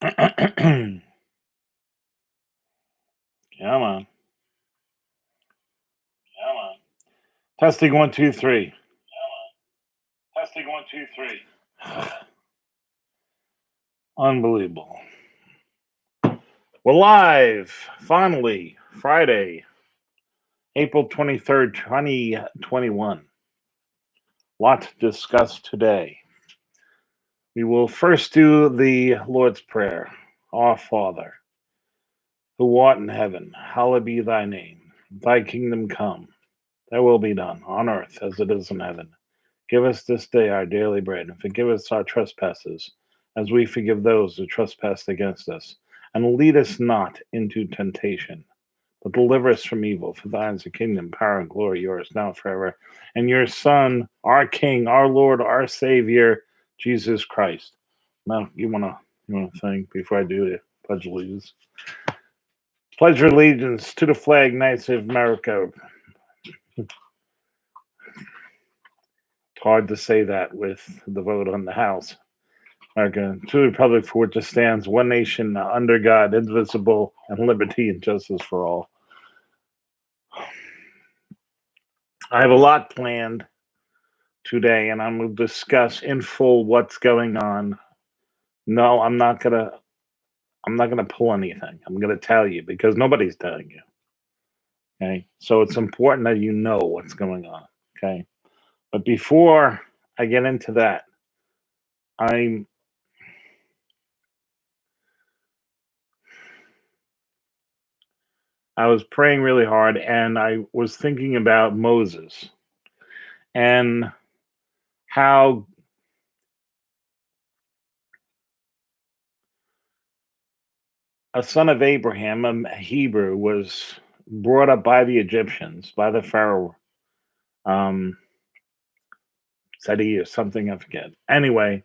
Come on. Testing one, two, three. Testing one, two, three. Unbelievable. We're live, finally, Friday, April 23rd, 2021. Lot to discuss today. We will first do the Lord's Prayer. Our Father, who art in heaven, hallowed be thy name. Thy kingdom come, thy will be done, on earth as it is in heaven. Give us this day our daily bread, and forgive us our trespasses, as we forgive those who trespass against us. And lead us not into temptation, but deliver us from evil. For thine is the kingdom, power, and glory, yours now and forever. And your Son, our King, our Lord, our Savior, Jesus Christ. Now, you wanna think before I do the pledge allegiance? Pledge allegiance to the flag, United States of America. It's hard to say that with the vote on the House. America, to the republic for which it stands, one nation under God, indivisible, and liberty and justice for all. I have a lot planned today, and I'm going to discuss in full what's going on. No, I'm not gonna pull anything. I'm gonna tell you because nobody's telling you. Okay, so it's important that you know what's going on. Okay, but before I get into that, I'm I was praying really hard, and I was thinking about Moses and how a son of Abraham, a Hebrew, was brought up by the Egyptians, by the Pharaoh, um, Seti or something, I forget. Anyway,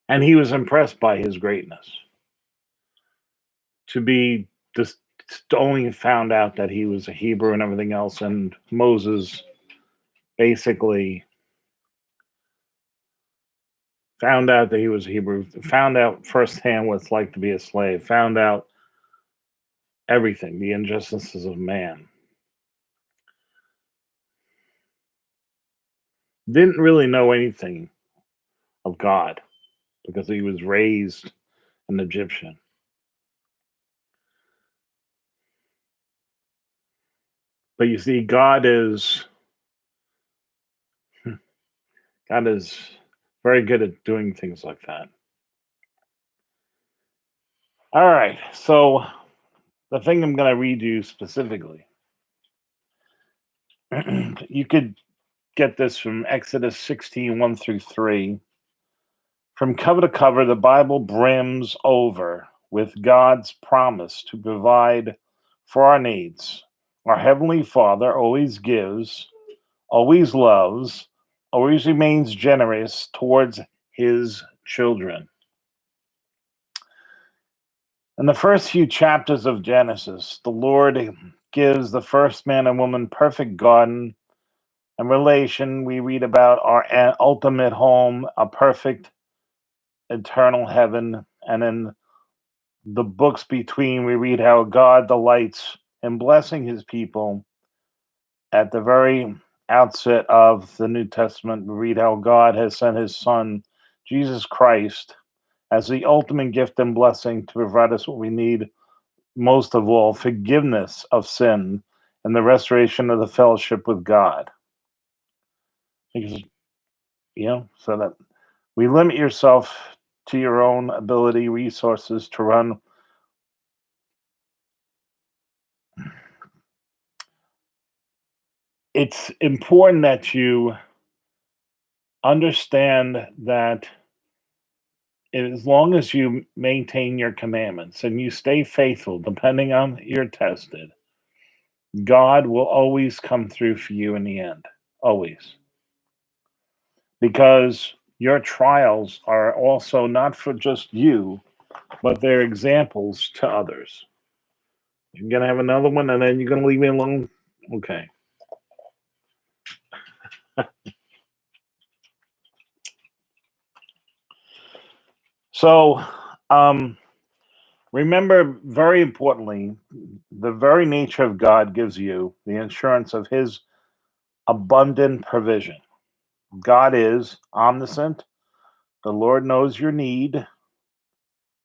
and he was impressed by his greatness. To be just only found out that he was a Hebrew and everything else, and Moses basically found out that he was a Hebrew, found out firsthand what it's like to be a slave, found out everything, the injustices of man. Didn't really know anything of God because he was raised an Egyptian. But you see, God is very good at doing things like that. All right, so the thing I'm going to read you specifically, you could get this from Exodus 16, 1 through 3. From cover to cover, the Bible brims over with God's promise to provide for our needs. Our Heavenly Father always gives, always loves, always remains generous towards His children. In the first few chapters of Genesis, the Lord gives the first man and woman perfect garden and relation. We read about our ultimate home, a perfect eternal heaven. And in the books between, we read how God delights in blessing his people. At the very outset of the New Testament, we read how God has sent his Son, Jesus Christ, as the ultimate gift and blessing to provide us what we need most of all, forgiveness of sin and the restoration of the fellowship with God. Because, so that we limit yourself to your own ability, resources to run. It's important that you understand that as long as you maintain your commandments and you stay faithful, depending on you're tested, God will always come through for you in the end. Always. Because your trials are also not for just you, but they're examples to others. You're going to have another one and then you're going to leave me alone? Okay. So, remember, very importantly, the very nature of God gives you the assurance of His abundant provision. God is omniscient. The Lord knows your need.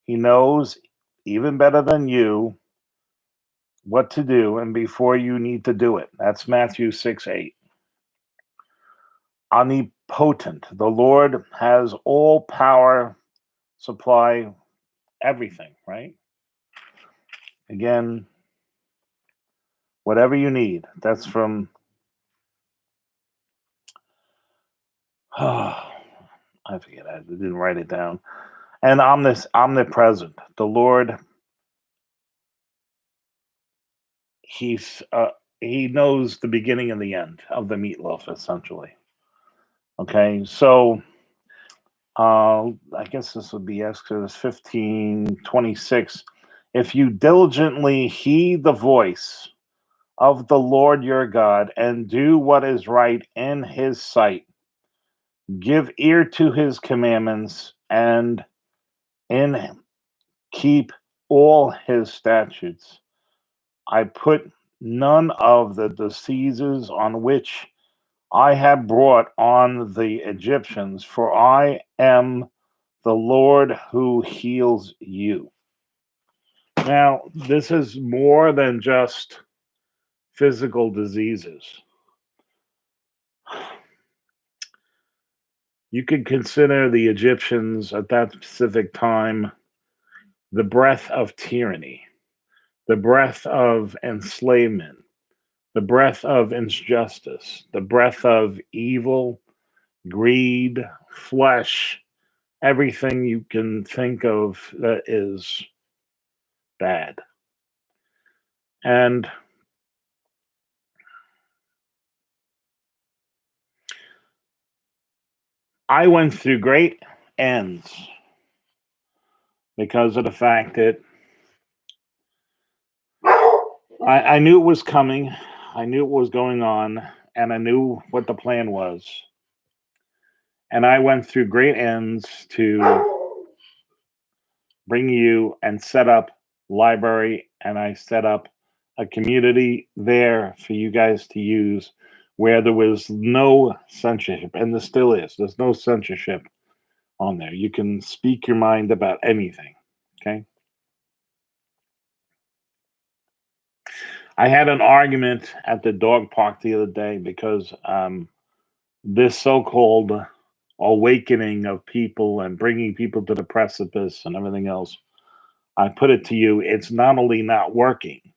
He knows even better than you what to do and before you need to do it. That's Matthew 6:8. Omnipotent. The Lord has all power, supply, everything, right? Again, whatever you need. That's from, I forget, I didn't write it down. And omnipresent. The Lord, He's He knows the beginning and the end of the meatloaf, essentially. Okay, so I guess this would be Exodus 15:26. If you diligently heed the voice of the Lord your God and do what is right in His sight, give ear to His commandments and in keep all His statutes. I put none of the diseases on which I have brought on the Egyptians, for I am the Lord who heals you. Now, this is more than just physical diseases. You could consider the Egyptians at that specific time the breath of tyranny, the breath of enslavement, the breath of injustice, the breath of evil, greed, flesh, everything you can think of that is bad. And I went through great ends because of the fact that I knew it was coming, I knew what was going on, and I knew what the plan was. And I went through great ends to bring you and set up library, and I set up a community there for you guys to use where there was no censorship, and there still is. There's no censorship on there. You can speak your mind about anything. Okay. I had an argument at the dog park the other day because this so-called awakening of people and bringing people to the precipice and everything else. I put it to you, it's not only not working,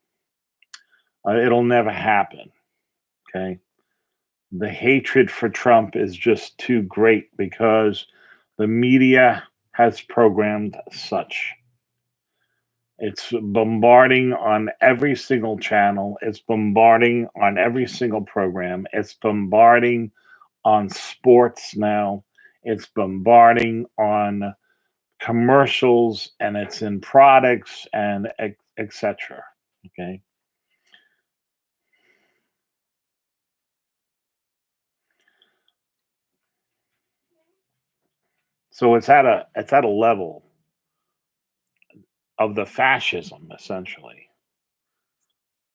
it'll never happen. Okay. The hatred for Trump is just too great because the media has programmed such. It's bombarding on every single channel. It's bombarding on every single program. It's bombarding on sports now. It's bombarding on commercials, and it's in products and etc. Okay. So it's at a level of the fascism essentially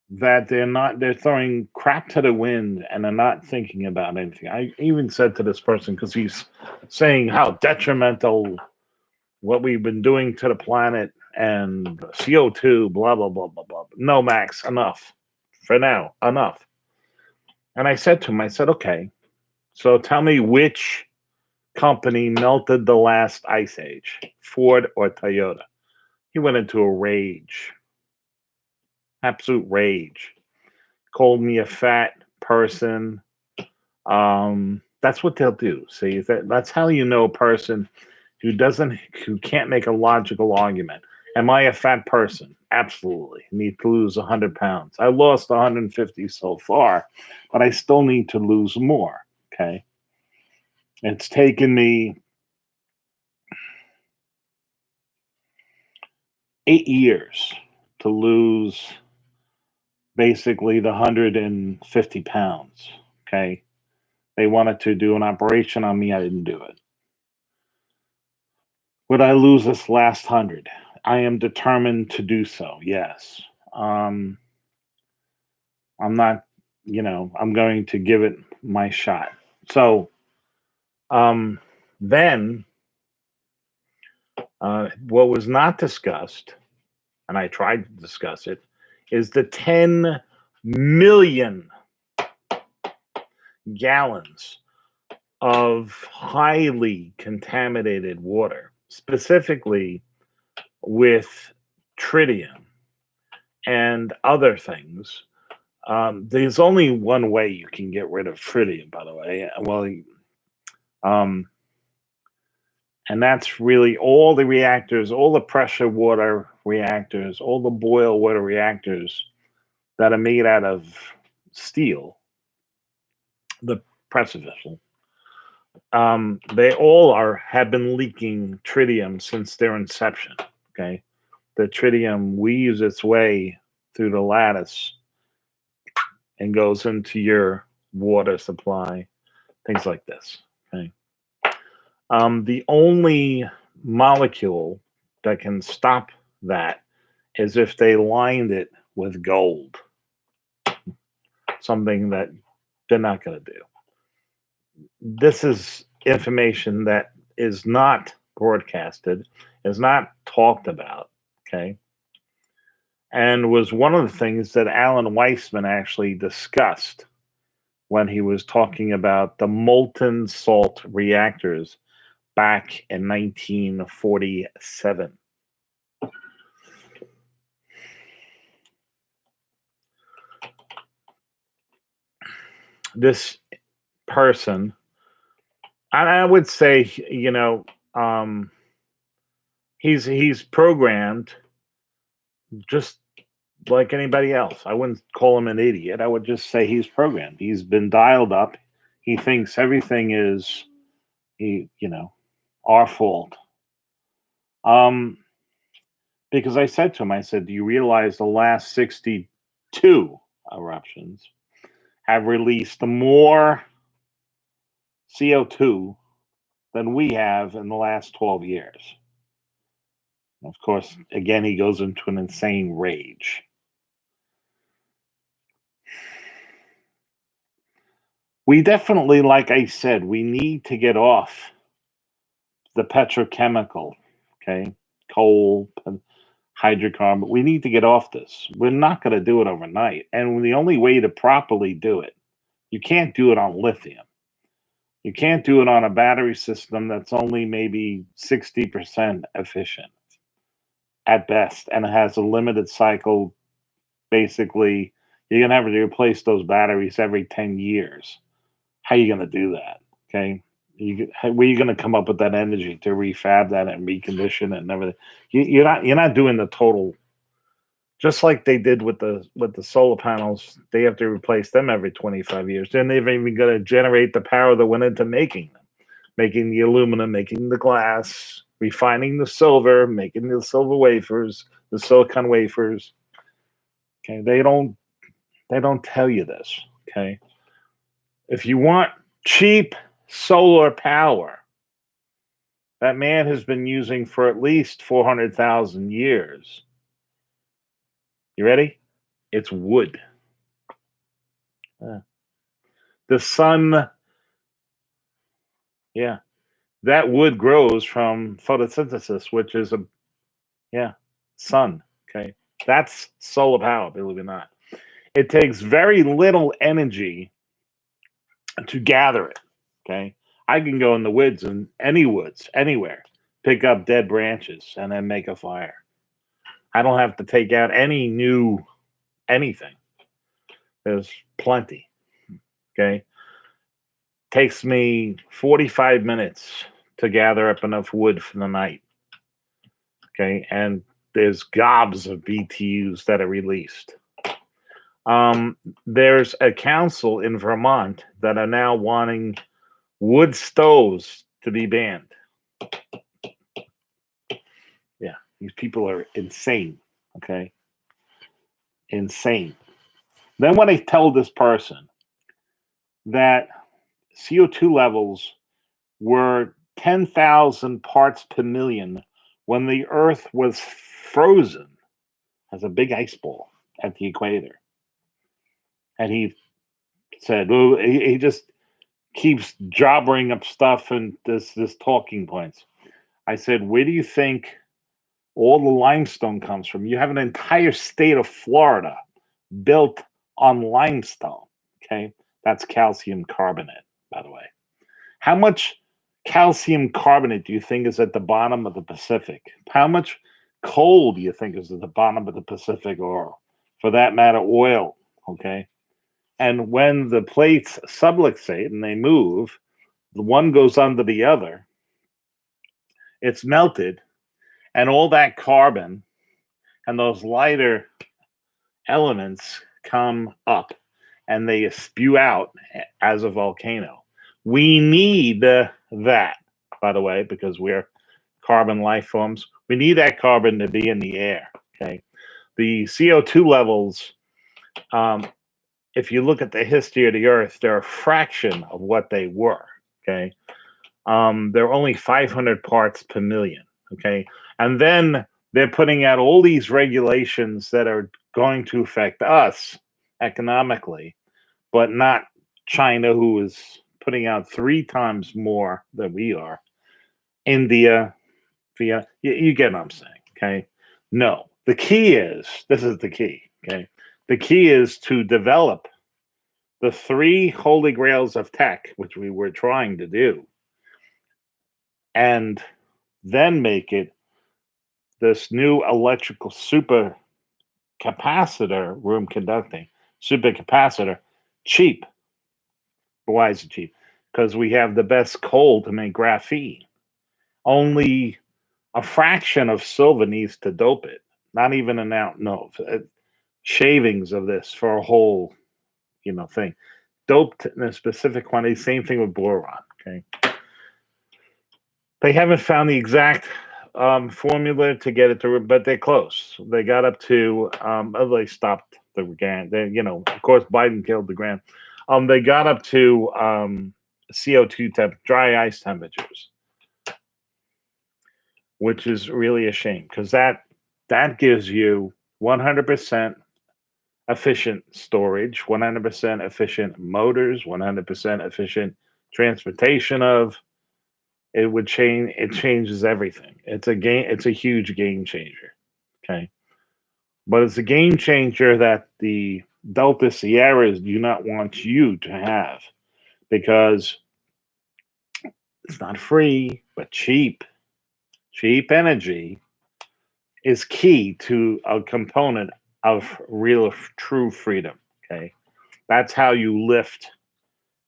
that they're throwing crap to the wind and they're not thinking about anything. I even said to this person because he's saying how detrimental what we've been doing to the planet and CO2, blah blah blah blah blah. No, Max, enough for now, enough. And I said to him, I said, okay, so tell me which company melted the last ice age, Ford or Toyota? He went into a rage, absolute rage. Called me a fat person. That's what they'll do. See, that's how you know a person who can't make a logical argument. Am I a fat person? Absolutely. I need to lose 100 pounds. I lost 150 so far, but I still need to lose more. Okay. It's taken me 8 years to lose basically the 150 pounds. Okay. They wanted to do an operation on me. I didn't do it. Would I lose this last 100? I am determined to do so. Yes. Um, I'm not, I'm going to give it my shot. So um, then, what was not discussed, and I tried to discuss it, is the 10 million gallons of highly contaminated water, specifically with tritium and other things. There's only one way you can get rid of tritium, by the way. Well, um, and that's really all the reactors, all the pressure water reactors, all the boil water reactors that are made out of steel, the pressure vessel. They all have been leaking tritium since their inception. Okay, the tritium weaves its way through the lattice and goes into your water supply, things like this. Okay, the only molecule that can stop that is if they lined it with gold, something that they're not going to do. This is information that is not broadcasted, is not talked about, okay? And was one of the things that Alan Weissman actually discussed when he was talking about the molten salt reactors back in 1947. This person, and I would say, he's programmed just like anybody else. I wouldn't call him an idiot. I would just say he's programmed. He's been dialed up. He thinks everything is our fault. Because I said to him, I said, do you realize the last 62 eruptions have released more CO2 than we have in the last 12 years? Of course, again, he goes into an insane rage. We definitely, like I said, we need to get off the petrochemical, okay, coal, hydrocarbon. We need to get off this. We're not going to do it overnight. And the only way to properly do it, you can't do it on lithium. You can't do it on a battery system that's only maybe 60% efficient at best, and it has a limited cycle. Basically, you're going to have to replace those batteries every 10 years. How are you going to do that? Okay. Where are you going to come up with that energy to refab that and recondition it and everything? You're not doing the total. Just like they did with the solar panels, they have to replace them every 25 years. Then they're even going to generate the power that went into making them, making the aluminum, making the glass, refining the silver, making the silver wafers, the silicon wafers. Okay, they don't tell you this. Okay, if you want cheap solar power that man has been using for at least 400,000 years, you ready? It's wood. The sun, yeah, that wood grows from photosynthesis, which is sun. Okay, that's solar power. Believe it or not, it takes very little energy to gather it. Okay, I can go in the woods and anywhere, pick up dead branches and then make a fire. I don't have to take out any new anything. There's plenty. Okay, takes me 45 minutes to gather up enough wood for the night. Okay, and there's gobs of BTUs that are released. There's a council in Vermont that are now wanting wood stoves to be banned. Yeah, these people are insane. Okay, insane. Then when I tell this person that CO2 levels were 10,000 parts per million when the Earth was frozen as a big ice ball at the equator. And he said, well, he just keeps jobbering up stuff and this talking points. I said, where do you think all the limestone comes from? You have an entire state of Florida built on limestone. Okay, that's calcium carbonate, by the way. How much calcium carbonate do you think is at the bottom of the Pacific? How much coal do you think is at the bottom of the Pacific, or for that matter, oil? Okay. And when the plates subluxate and they move, the one goes under the other, it's melted, and all that carbon and those lighter elements come up and they spew out as a volcano. We need that, by the way, because we're carbon life forms. We need that carbon to be in the air. Okay. The CO2 levels, if you look at the history of the Earth, they're a fraction of what they were. Okay. They're only 500 parts per million. Okay. And then they're putting out all these regulations that are going to affect us economically, but not China, who is putting out 3 times more than we are. India, via you get what I'm saying. Okay. No, the key is this is the key. Okay. The key is to develop the 3 holy grails of tech, which we were trying to do, and then make it this new electrical super capacitor, room conducting supercapacitor, cheap. Why is it cheap? Because we have the best coal to make graphene. Only a fraction of silver needs to dope it. Not even an ounce. No, shavings of this for a whole, thing. Doped in a specific quantity. Same thing with boron. Okay. They haven't found the exact formula to get it to, but they're close. They got up to, they stopped the grant. They, of course, Biden killed the grant. They got up to CO2 dry ice temperatures, which is really a shame because that gives you 100% efficient storage, 100% efficient motors, 100% efficient transportation of. It would change. It changes everything. It's a huge game changer. Okay, but it's a game changer that the Delta Sierras do not want you to have because it's not free, but cheap. Cheap energy is key to a component of real, true freedom. Okay, that's how you lift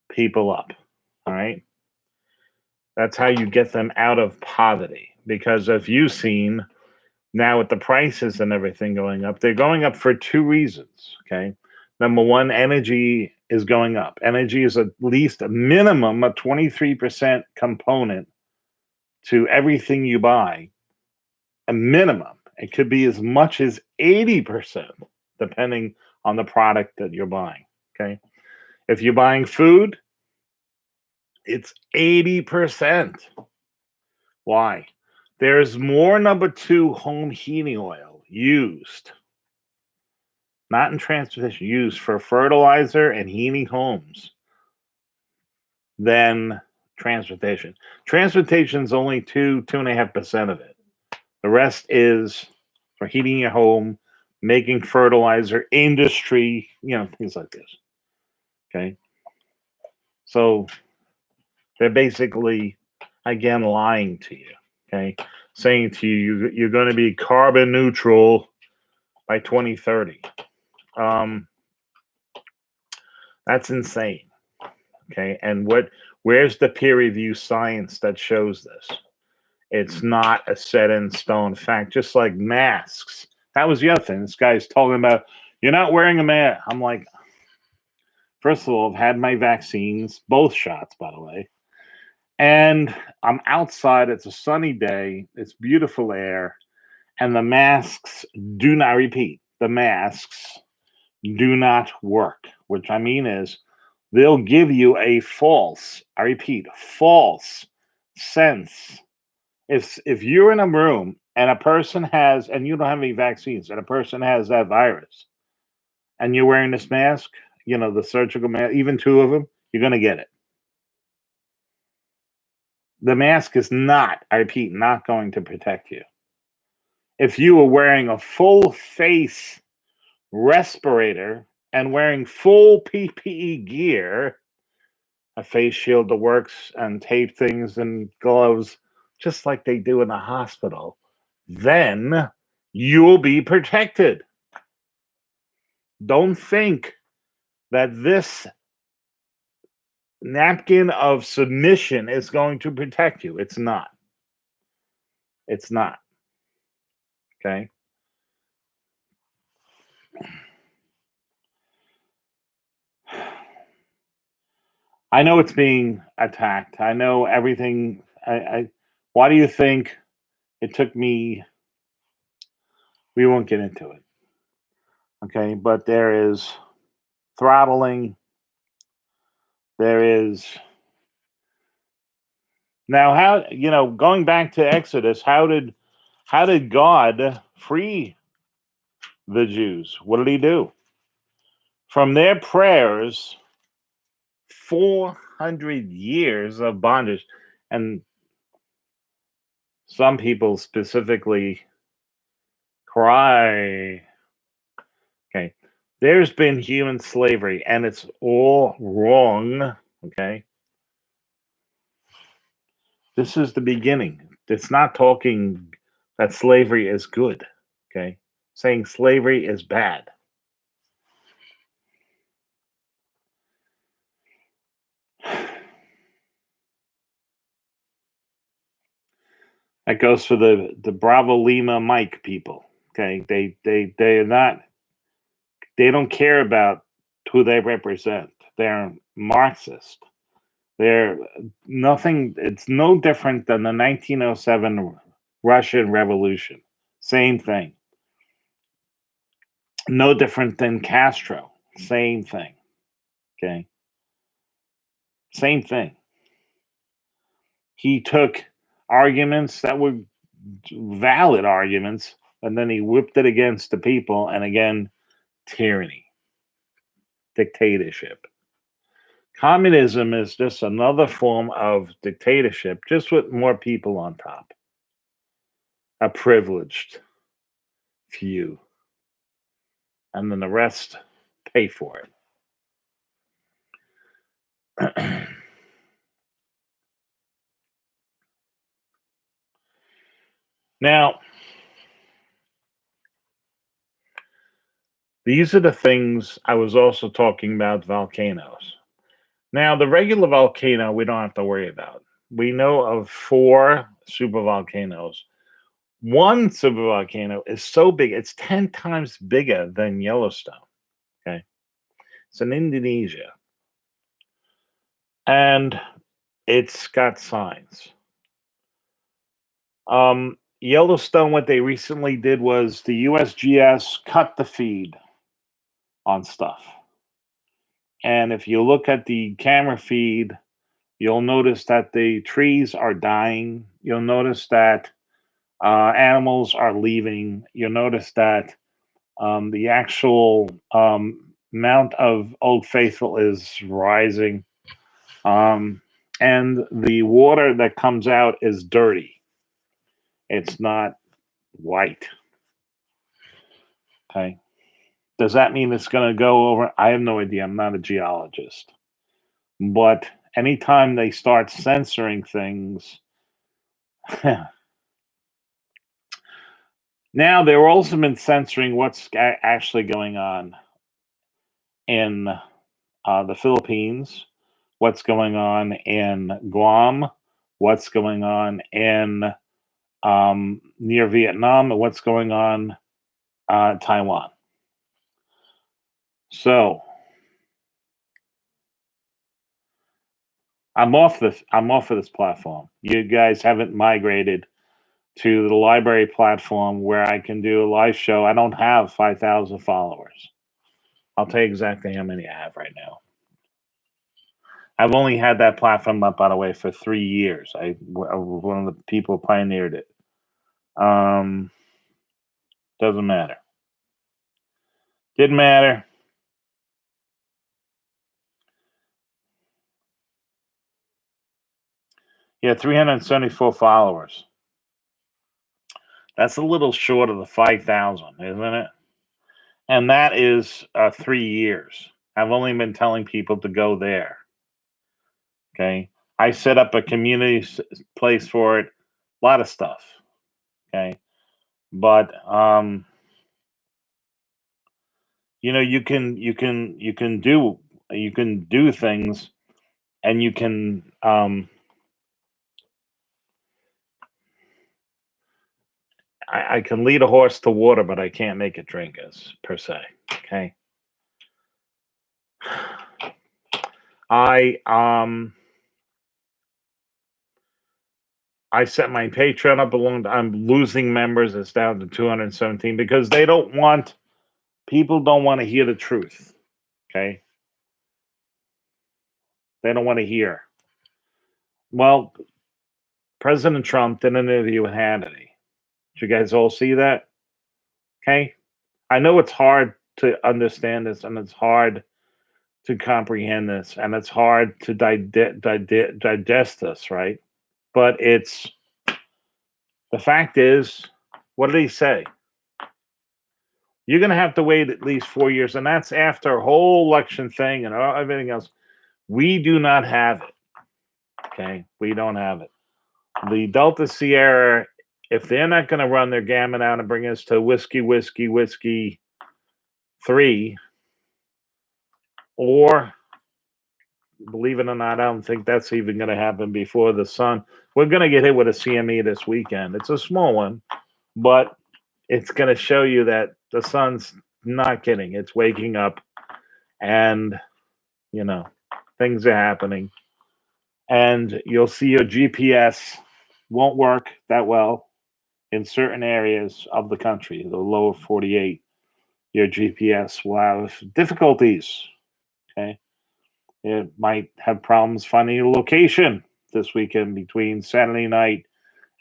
people up. All right. That's how you get them out of poverty. Because if you've seen now with the prices and everything going up, they're going up for 2 reasons. Okay. Number one, energy is going up. Energy is at least a minimum of 23% component to everything you buy. A minimum. It could be as much as 80%, depending on the product that you're buying. Okay. If you're buying food, it's 80%. Why? There's more number 2 home heating oil used, not in transportation, used for fertilizer and heating homes than transportation. Transportation is only 2.5% of it. The rest is for heating your home, making fertilizer, industry, things like this. Okay. So they're basically, again, lying to you. Okay. Saying to you, you're going to be carbon neutral by 2030. That's insane. Okay. And where's the peer review science that shows this? It's not a set in stone fact, just like masks. That was the other thing. This guy's talking about, you're not wearing a mask. I'm like, first of all, I've had my vaccines, both shots, by the way. And I'm outside. It's a sunny day. It's beautiful air. And the masks do not, repeat, the masks do not work. Which I mean is they'll give you a false, I repeat, false sense. If you're in a room and a person has, and you don't have any vaccines, and a person has that virus, and you're wearing this mask, the surgical mask, even two of them, you're going to get it. The mask is not, I repeat, not going to protect you. If you were wearing a full face respirator and wearing full PPE gear, a face shield that works and tape things and gloves, just like they do in the hospital, then you'll be protected. Don't think that this napkin of submission is going to protect you. It's not. It's not. Okay? I know it's being attacked. I know everything. Why do you think it took me? We won't get into it. Okay, but there is throttling. There is now how going back to Exodus. How did God free the Jews? What did He do? From their prayers, 400 years of bondage, and some people specifically cry. Okay. There's been human slavery and it's all wrong. Okay. This is the beginning. It's not talking that slavery is good. Okay. Saying slavery is bad. That goes for the Bravo Lima Mike people. Okay. They are not, they don't care about who they represent. They're Marxist. They're nothing. It's no different than the 1907 Russian Revolution. Same thing. No different than Castro. Same thing. Okay. Same thing. He took arguments that were valid arguments, and then he whipped it against the people, and again, tyranny, dictatorship. Communism is just another form of dictatorship, just with more people on top. A privileged few. And then the rest pay for it. Now, these are the things I was also talking about volcanoes. Now, the regular volcano, we don't have to worry about. We know of 4 supervolcanoes. One supervolcano is so big, it's 10 times bigger than Yellowstone. Okay. It's in Indonesia. And it's got signs. Yellowstone, what they recently did was the USGS cut the feed on stuff. And if you look at the camera feed, you'll notice that the trees are dying. You'll notice that animals are leaving. You'll notice that the actual amount of Old Faithful is rising. And the water that comes out is dirty. It's not white. Okay. Does that mean it's going to go over? I have no idea. I'm not a geologist. But anytime they start censoring things, now they've also been censoring what's actually going on in the Philippines, what's going on in Guam, what's going on in near Vietnam, and what's going on Taiwan. So I'm off of this platform. You guys haven't migrated to the library platform where I can do a live show. I don't have 5,000 followers. I'll tell you exactly how many I have right now. I've only had that platform up, by the way, for 3 years. I was one of the people who pioneered it. Doesn't matter. Didn't matter. He had 374 followers. That's a little short of the 5,000, isn't it? And that is 3 years. I've only been telling people to go there. Okay. I set up a community place for it, a lot of stuff. Okay. But you can do things, and you can I can lead a horse to water, but I can't make it drink, as per se. Okay. I set my Patreon up along. I'm losing members. It's down to 217 because people don't want to hear the truth. Okay. They don't want to hear. Well, President Trump did an interview with Hannity. Did you guys all see that? Okay. I know it's hard to understand this, and it's hard to comprehend this, and it's hard to digest this, right? But the fact is, what did he say? You're going to have to wait at least 4 years, and that's after a whole election thing and everything else. We do not have it. Okay, we don't have it. The Delta Sierra, if they're not going to run their gamut out and bring us to whiskey 3, or believe it or not, I don't think that's even going to happen before the sun. We're going to get hit with a CME this weekend. It's a small one, but it's going to show you that the sun's not kidding. It's waking up, and things are happening. And you'll see your GPS won't work that well in certain areas of the country, the lower 48. Your GPS will have difficulties. Okay. It might have problems finding your location this weekend between Saturday night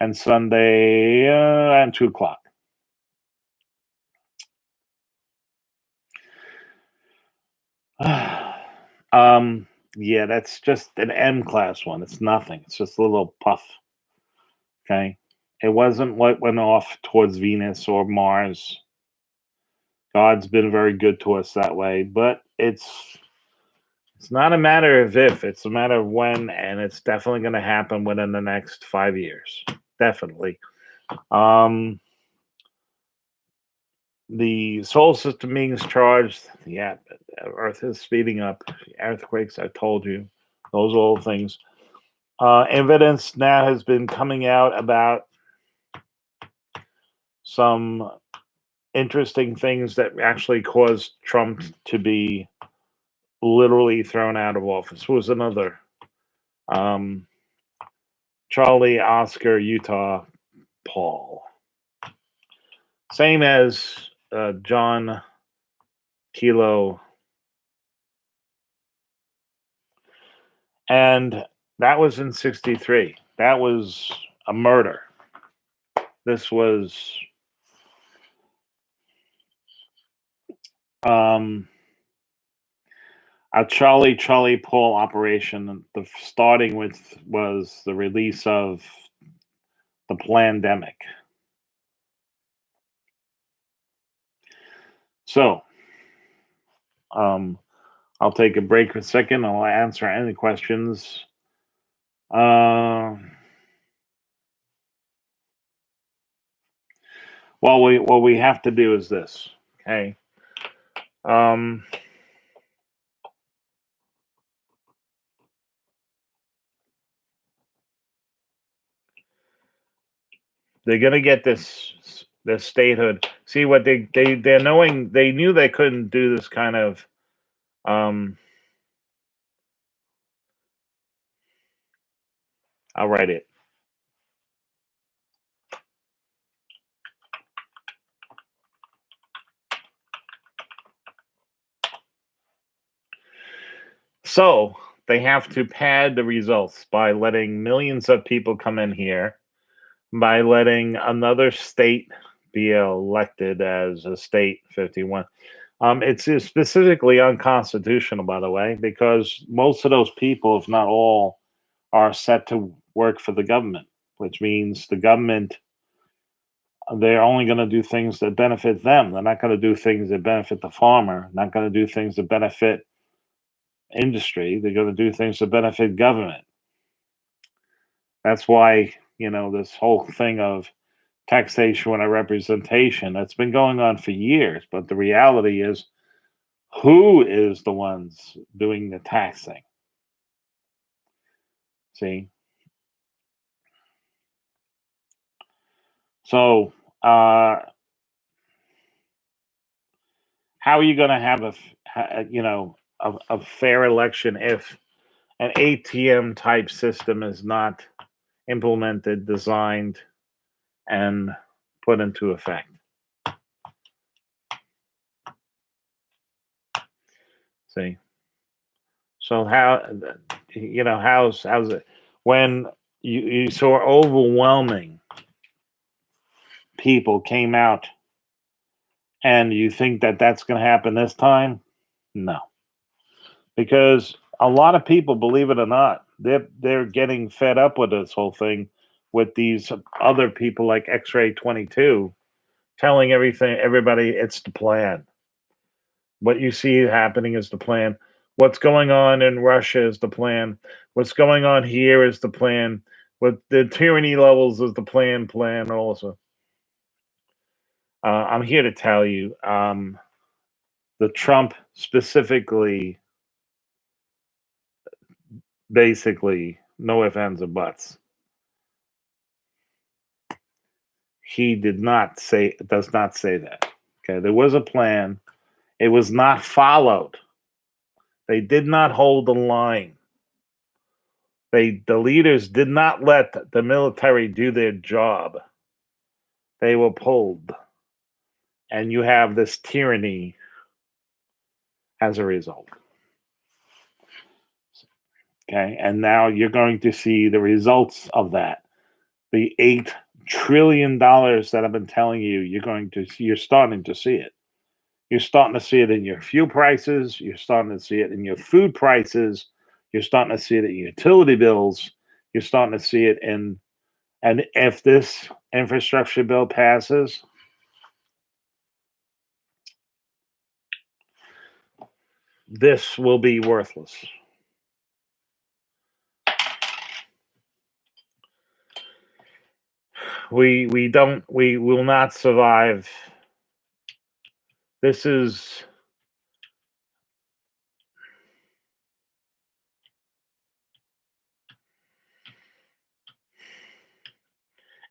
and Sunday and 2 o'clock. Yeah, that's just an M class one. It's nothing. It's just a little puff. Okay. It wasn't what went off towards Venus or Mars. God's been very good to us that way, but it's not a matter of if, it's a matter of when, and it's definitely going to happen within the next 5 years. Definitely. The solar system being charged, yeah, Earth is speeding up. Earthquakes, I told you, those are all things. Evidence now has been coming out about some interesting things that actually caused Trump to be literally thrown out of office. Was another Charlie, Oscar, Utah, Paul. Same as John Kilo. And that was in 1963. That was a murder. This was a Charlie Paul operation. The starting with was the release of the pandemic. So, I'll take a break for a second. I'll answer any questions. What we have to do is this, okay? They're gonna get this statehood. See what they're knowing. They knew they couldn't do this kind of. I'll write it. So they have to pad the results by letting millions of people come in here, by letting another state be elected as a state 51. It's specifically unconstitutional, by the way, because most of those people, if not all, are set to work for the government, which means the government, they're only going to do things that benefit them. They're not going to do things that benefit the farmer, not going to do things that benefit industry. They're going to do things that benefit government. That's why, this whole thing of taxation and representation, that's been going on for years. But the reality is, who is the ones doing the taxing? See? So, how are you going to have a fair election if an ATM type system is not implemented, designed, and put into effect? See? So how's it when you saw overwhelming people came out, and you think that that's going to happen this time? No, because a lot of people, believe it or not, they're getting fed up with this whole thing, with these other people like X-Ray 22 telling everybody it's the plan. What you see happening is the plan. What's going on in Russia is the plan. What's going on here is the plan. What the tyranny levels is the plan also. I'm here to tell you, the Trump specifically, basically, no ifs, ands, or buts. He does not say that. Okay, there was a plan. It was not followed. They did not hold the line. The leaders did not let the military do their job. They were pulled. And you have this tyranny as a result. Okay, and now you're going to see the results of that. The $8 trillion that I've been telling you, you're starting to see it. You're starting to see it in your fuel prices. You're starting to see it in your food prices. You're starting to see it in utility bills. You're starting to see it in, and if this infrastructure bill passes, this will be worthless. We will not survive. This is,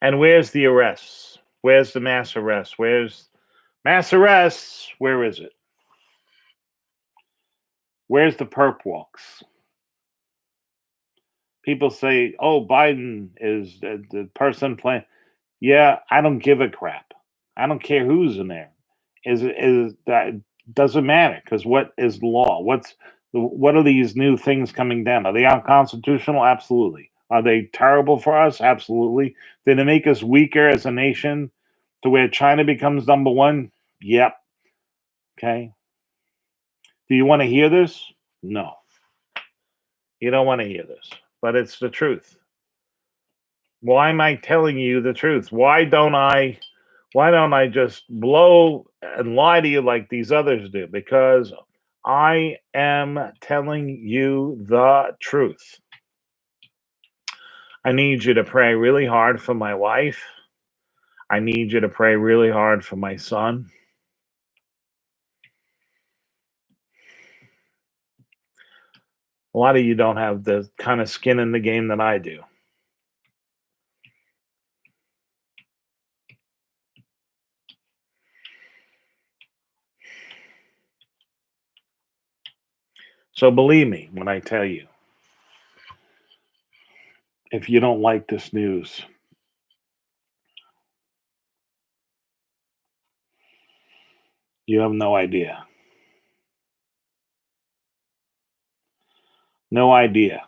and where's the arrests? Where's the mass arrests? Where's mass arrests? Where is it? Where's the perp walks? People say, "Oh, Biden is the person playing." Yeah, I don't give a crap. I don't care who's in there. Is that doesn't matter, because what is law? What are these new things coming down? Are they unconstitutional? Absolutely. Are they terrible for us? Absolutely. Did it make us weaker as a nation to where China becomes number one? Yep. Okay. Do you want to hear this? No. You don't want to hear this, but it's the truth. Why am I telling you the truth? Why don't I just blow and lie to you like these others do? Because I am telling you the truth. I need you to pray really hard for my wife. I need you to pray really hard for my son. A lot of you don't have the kind of skin in the game that I do. So believe me when I tell you, if you don't like this news, you have no idea. No idea.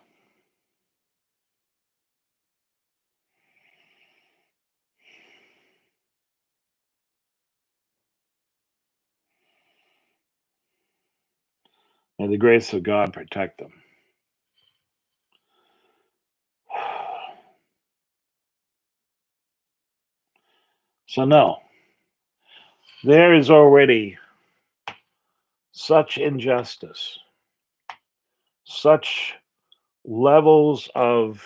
May the grace of God protect them. So, no, there is already such injustice, such levels of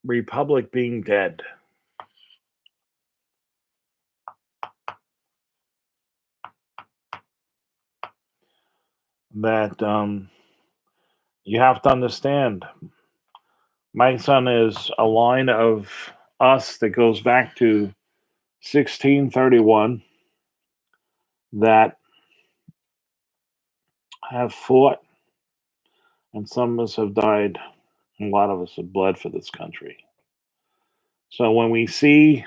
republic being dead, that you have to understand. My son is a line of us that goes back to 1631 that have fought, and some of us have died, and a lot of us have bled for this country. So when we see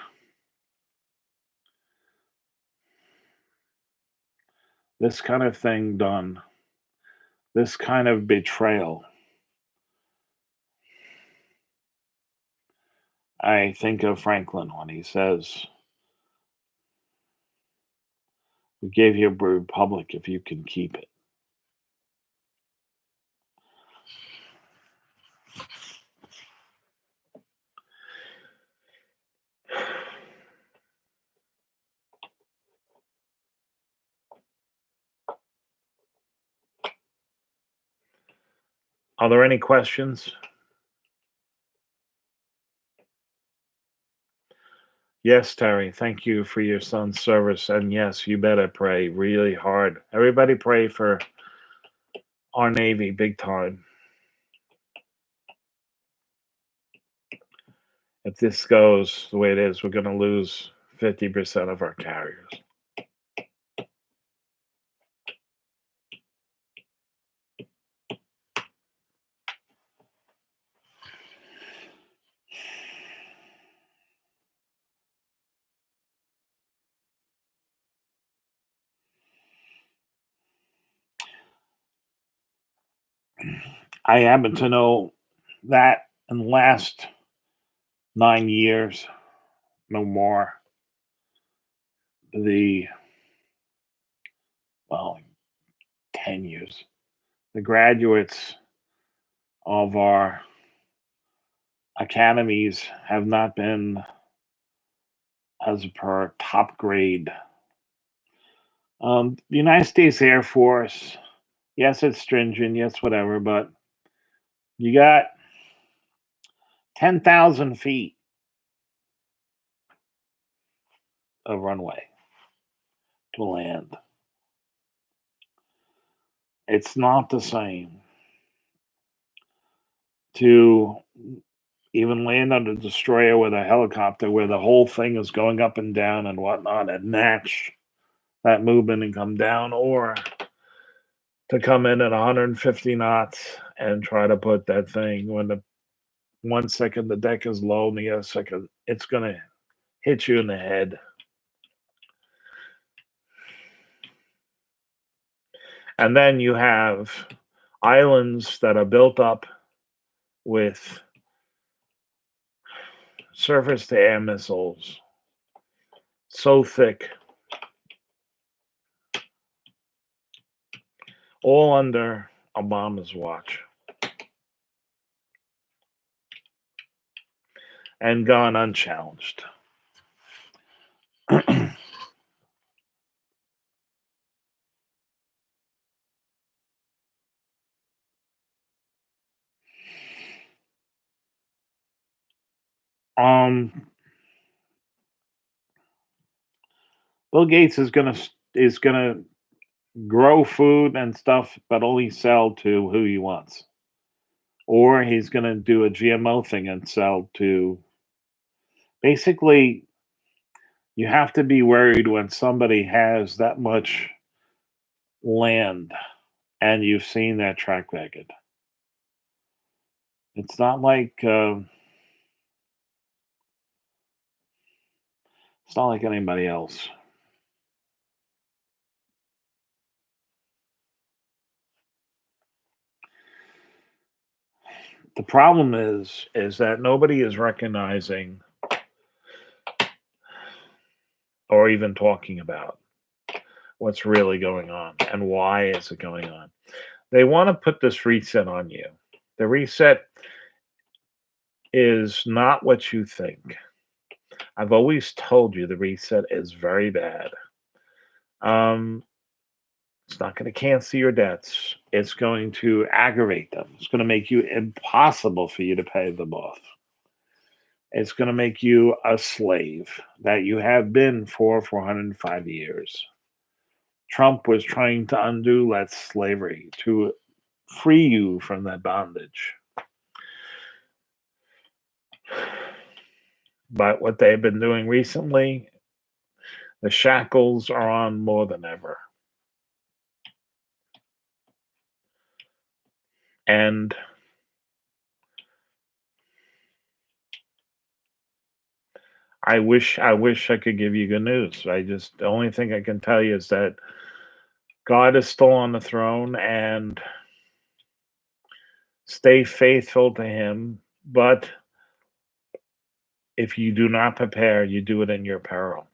this kind of thing done, this kind of betrayal, I think of Franklin when he says, "We gave you a republic if you can keep it." Are there any questions? Yes, Terry, thank you for your son's service. And yes, you better pray really hard. Everybody pray for our Navy big time. If this goes the way it is, we're going to lose 50% of our carriers. I happen to know that in the last 9 years, no more, the, well, 10 years, the graduates of our academies have not been as per top grade. The United States Air Force, yes, it's stringent, yes, whatever, but you got 10,000 feet of runway to land. It's not the same to even land on a destroyer with a helicopter where the whole thing is going up and down and whatnot and match that movement and come down, or to come in at 150 knots and try to put that thing when the 1 second the deck is low and the other second it's going to hit you in the head. And then you have islands that are built up with surface to air missiles so thick, all under Obama's watch, and gone unchallenged. um, Bill Gates is gonna grow food and stuff, but only sell to who he wants, or he's gonna do a GMO thing and sell to. Basically, you have to be worried when somebody has that much land and you've seen that track record. It's not like it's not like anybody else. The problem is that nobody is recognizing or even talking about what's really going on and why is it going on. They want to put this reset on you. The reset is not what you think. I've always told you the reset is very bad. Um, it's not going to cancel your debts. It's going to aggravate them. It's going to make you impossible for you to pay them off. It's going to make you a slave that you have been for 405 years. Trump was trying to undo that slavery, to free you from that bondage. But what they've been doing recently, the shackles are on more than ever. And I wish I could give you good news. The only thing I can tell you is that God is still on the throne and stay faithful to him. But if you do not prepare, you do it in your peril.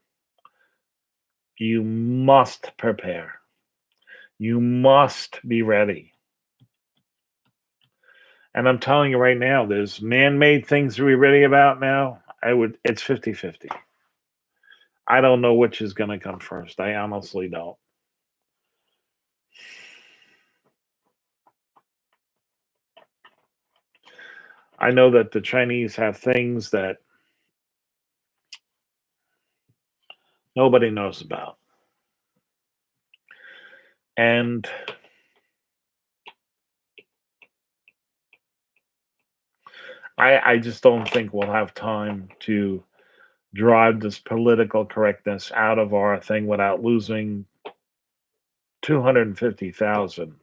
You must prepare. You must be ready. And I'm telling you right now, there's man-made things to be ready about now. It's 50-50. I don't know which is going to come first. I honestly don't. I know that the Chinese have things that nobody knows about. And I just don't think we'll have time to drive this political correctness out of our thing without losing 250,000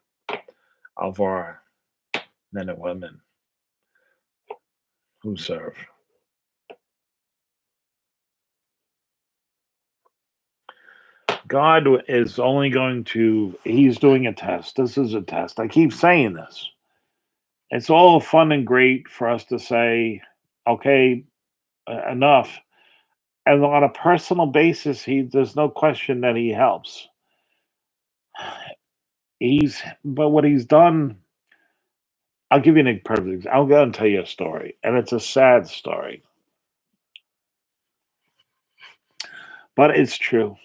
of our men and women who serve. God is only going to, he's doing a test. This is a test. I keep saying this. It's all fun and great for us to say, okay, enough. And on a personal basis, there's no question that he helps. But what he's done, I'll give you an perfect example. I'll go and tell you a story, and it's a sad story, but it's true.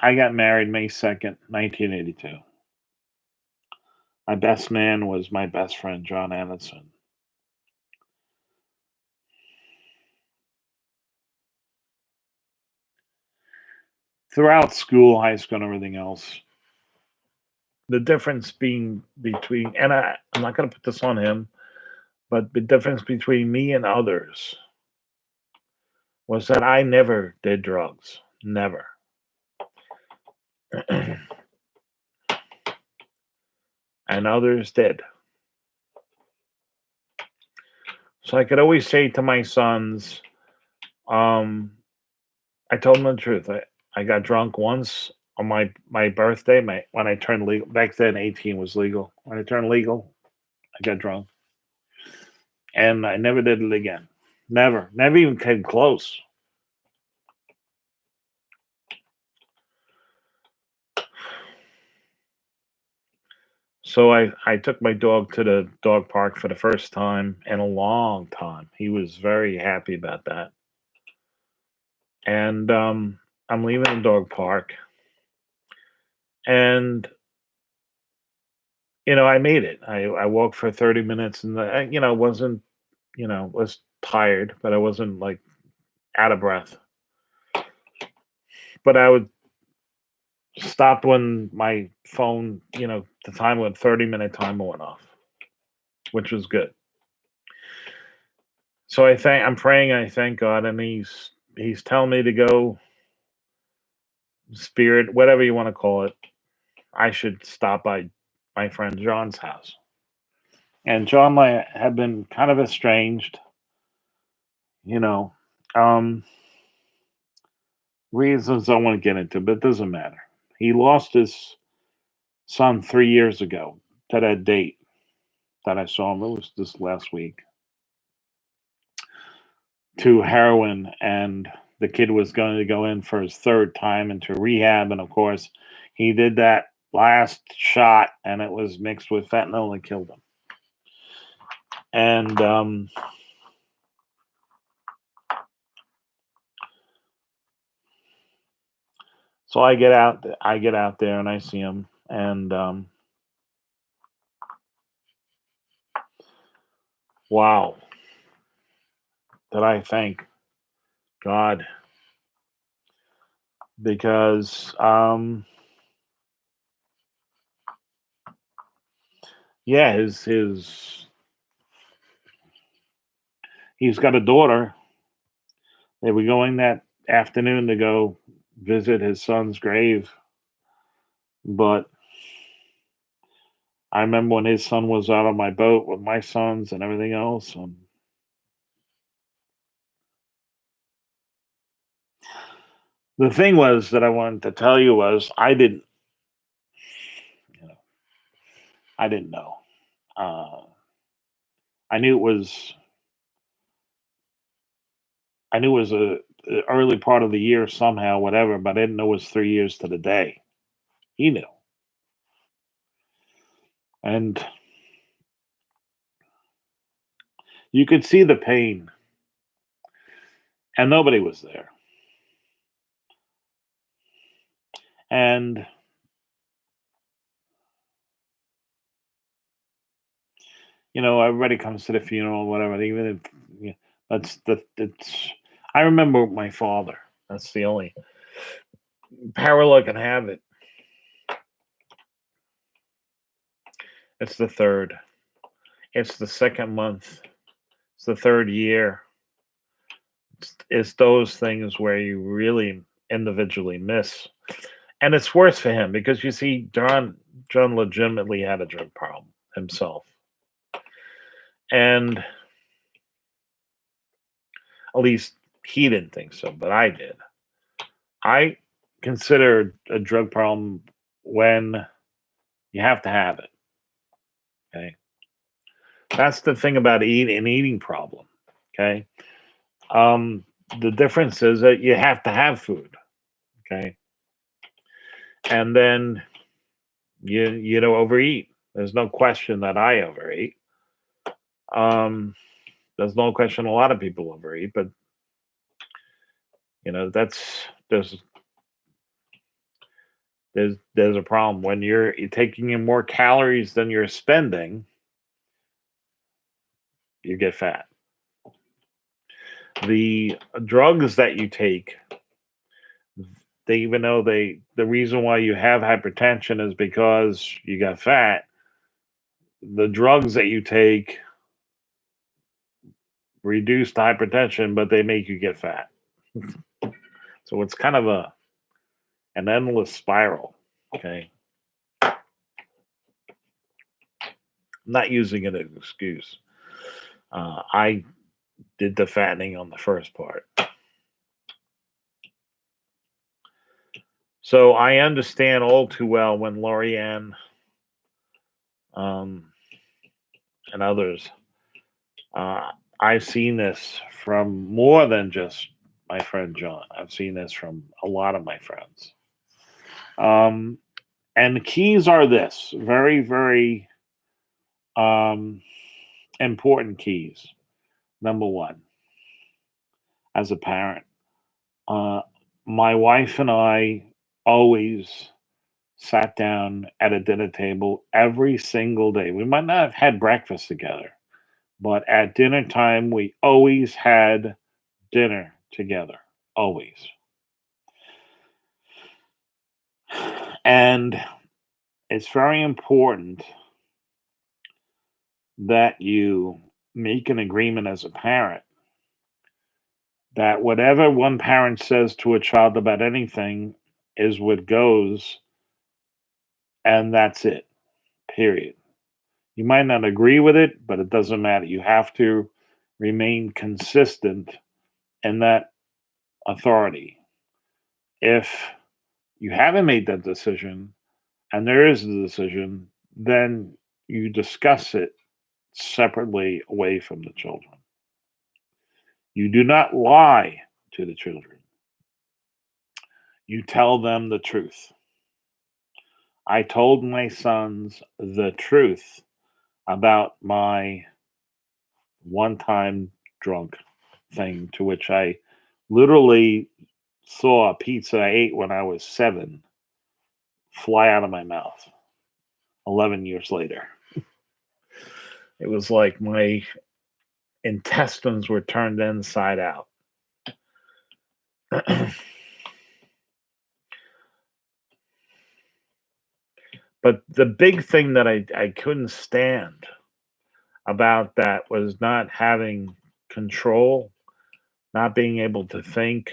I got married May 2nd, 1982. My best man was my best friend, John Anderson. Throughout school, high school, and everything else, the difference being between, and I'm not going to put this on him, but the difference between me and others was that I never did drugs. Never. And others did. So I could always say to my sons, I told them the truth. I got drunk once on my birthday, when I turned legal. Back then, 18 was legal. When I turned legal, I got drunk, and I never did it again. Never even came close. So I took my dog to the dog park for the first time in a long time. He was very happy about that. And I'm leaving the dog park, and I made it. I walked for 30 minutes, and wasn't was tired, but I wasn't like out of breath. But I would stop when my phone, the time went 30-minute timer went off, which was good. So I'm praying, I thank God, and he's telling me to go, spirit, whatever you want to call it. I should stop by my friend John's house. And John and I have been kind of estranged, you know. Um, reasons I want to get into, but it doesn't matter. He lost his son 3 years ago. to that date that I saw him. It was this last week to heroin, and the kid was going to go in for his third time into rehab, and of course, he did that last shot, and it was mixed with fentanyl and killed him. And so I get out there, and I see him, and wow, did I thank God because yeah, his he's got a daughter. They were going that afternoon to go visit his son's grave, but I remember when his son was out on my boat with my sons and everything else. And the thing was that I wanted to tell you was you know, I didn't know. Uh, I knew it was, I knew it was a early part of the year somehow, whatever, but I didn't know it was 3 years to the day. He knew, and you could see the pain, and nobody was there. And everybody comes to the funeral, whatever. Even if that's the it's. I remember my father. That's the only parallel I can have it. It's the third. It's the second month. It's the third year. It's those things where you really individually miss, and it's worse for him because you see, John legitimately had a drug problem himself, and at least he didn't think so, but I did. I consider a drug problem when you have to have it. Okay, that's the thing about an eating problem. Okay, um, the difference is that you have to have food. Okay, and then you don't overeat. There's no question that I overeat. Um, there's no question a lot of people overeat, but that's there's a problem when you're taking in more calories than you're spending. You get fat. The drugs that you take, they even know the reason why you have hypertension is because you got fat. The drugs that you take reduce the hypertension, but they make you get fat. So it's kind of an endless spiral. Okay, I'm not using it as an excuse. I did the fattening on the first part, so I understand all too well when Lorianne um, and others. Uh, I've seen this from more than just my friend John. I've seen this from a lot of my friends. Um, and the keys are this very, very um, important keys. Number one, as a parent, uh, my wife and I always sat down at a dinner table every single day. We might not have had breakfast together, but at dinner time, we always had dinner together. Always. And it's very important that you make an agreement as a parent that whatever one parent says to a child about anything is what goes, and that's it, period. You might not agree with it, but it doesn't matter. You have to remain consistent in that authority. If you haven't made that decision and there is a decision, then you discuss it separately away from the children. You do not lie to the children. You tell them the truth. I told my sons the truth about my one time drunk thing, to which I literally saw a pizza I ate when I was 7 fly out of my mouth 11 years later. It was like my intestines were turned inside out. But the big thing that I couldn't stand about that was not having control, not being able to think,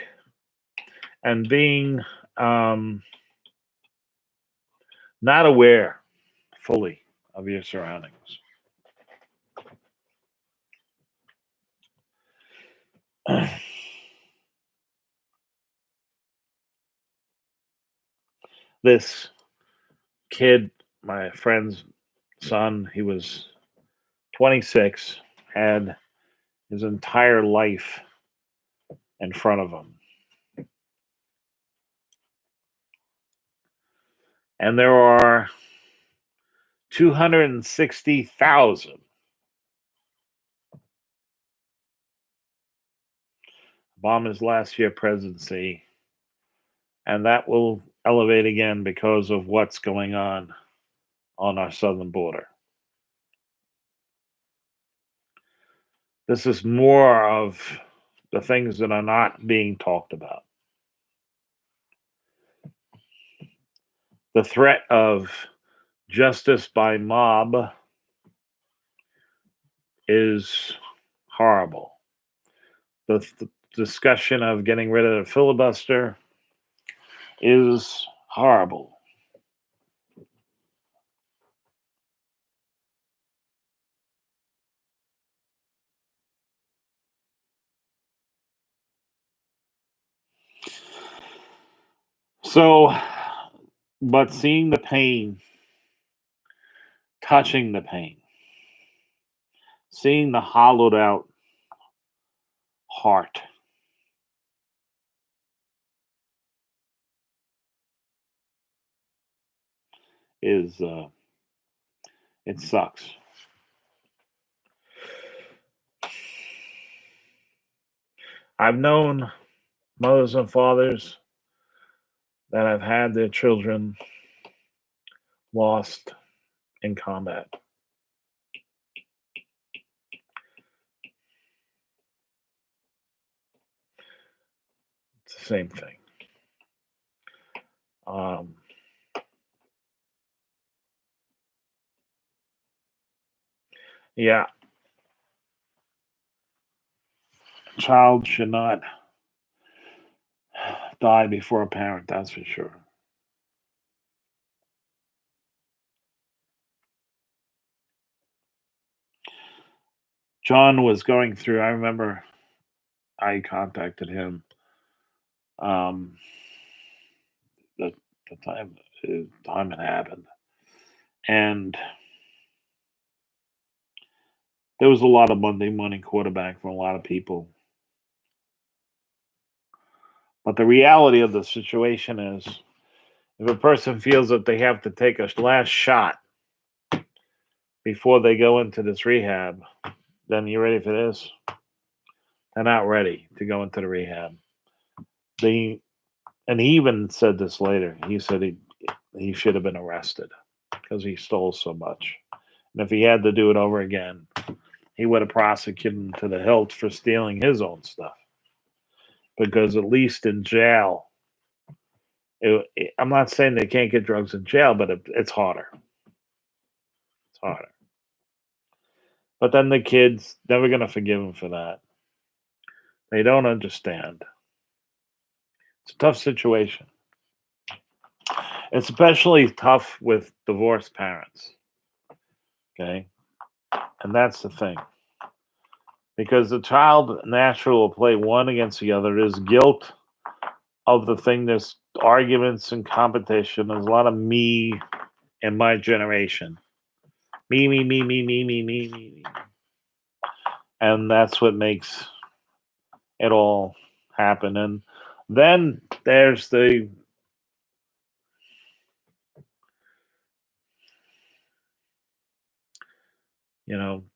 and being not aware fully of your surroundings. This kid, my friend's son, he was 26, had his entire life in front of him. And there are 260,000 Obama's last year presidency, and that will elevate again because of what's going on our southern border. This is more of the things that are not being talked about. The threat of justice by mob is horrible. The discussion of getting rid of the filibuster is horrible. So, but seeing the pain, touching the pain, seeing the hollowed out heart is it sucks. I've known mothers and fathers that have had their children lost in combat. It's the same thing. Yeah, a child should not die before a parent, that's for sure. John was going through, I remember I contacted him um, the, the time it happened. And there was a lot of Monday morning quarterback for a lot of people. But the reality of the situation is if a person feels that they have to take a last shot before they go into this rehab, then you ready for this? They're not ready to go into the rehab. And he even said this later. He said he should have been arrested because he stole so much. And if he had to do it over again, he would have prosecuted him to the hilt for stealing his own stuff. Because at least in jail, I'm not saying they can't get drugs in jail, but it's harder. It's harder. But then the kids never going to forgive him for that. They don't understand. It's a tough situation. It's especially tough with divorced parents. Okay. And that's the thing. Because the child naturally will play one against the other. There's guilt of the thing. There's arguments and competition. There's a lot of me in my generation Me, me, me, me, me, me, me, me. And that's what makes it all happen. And then there's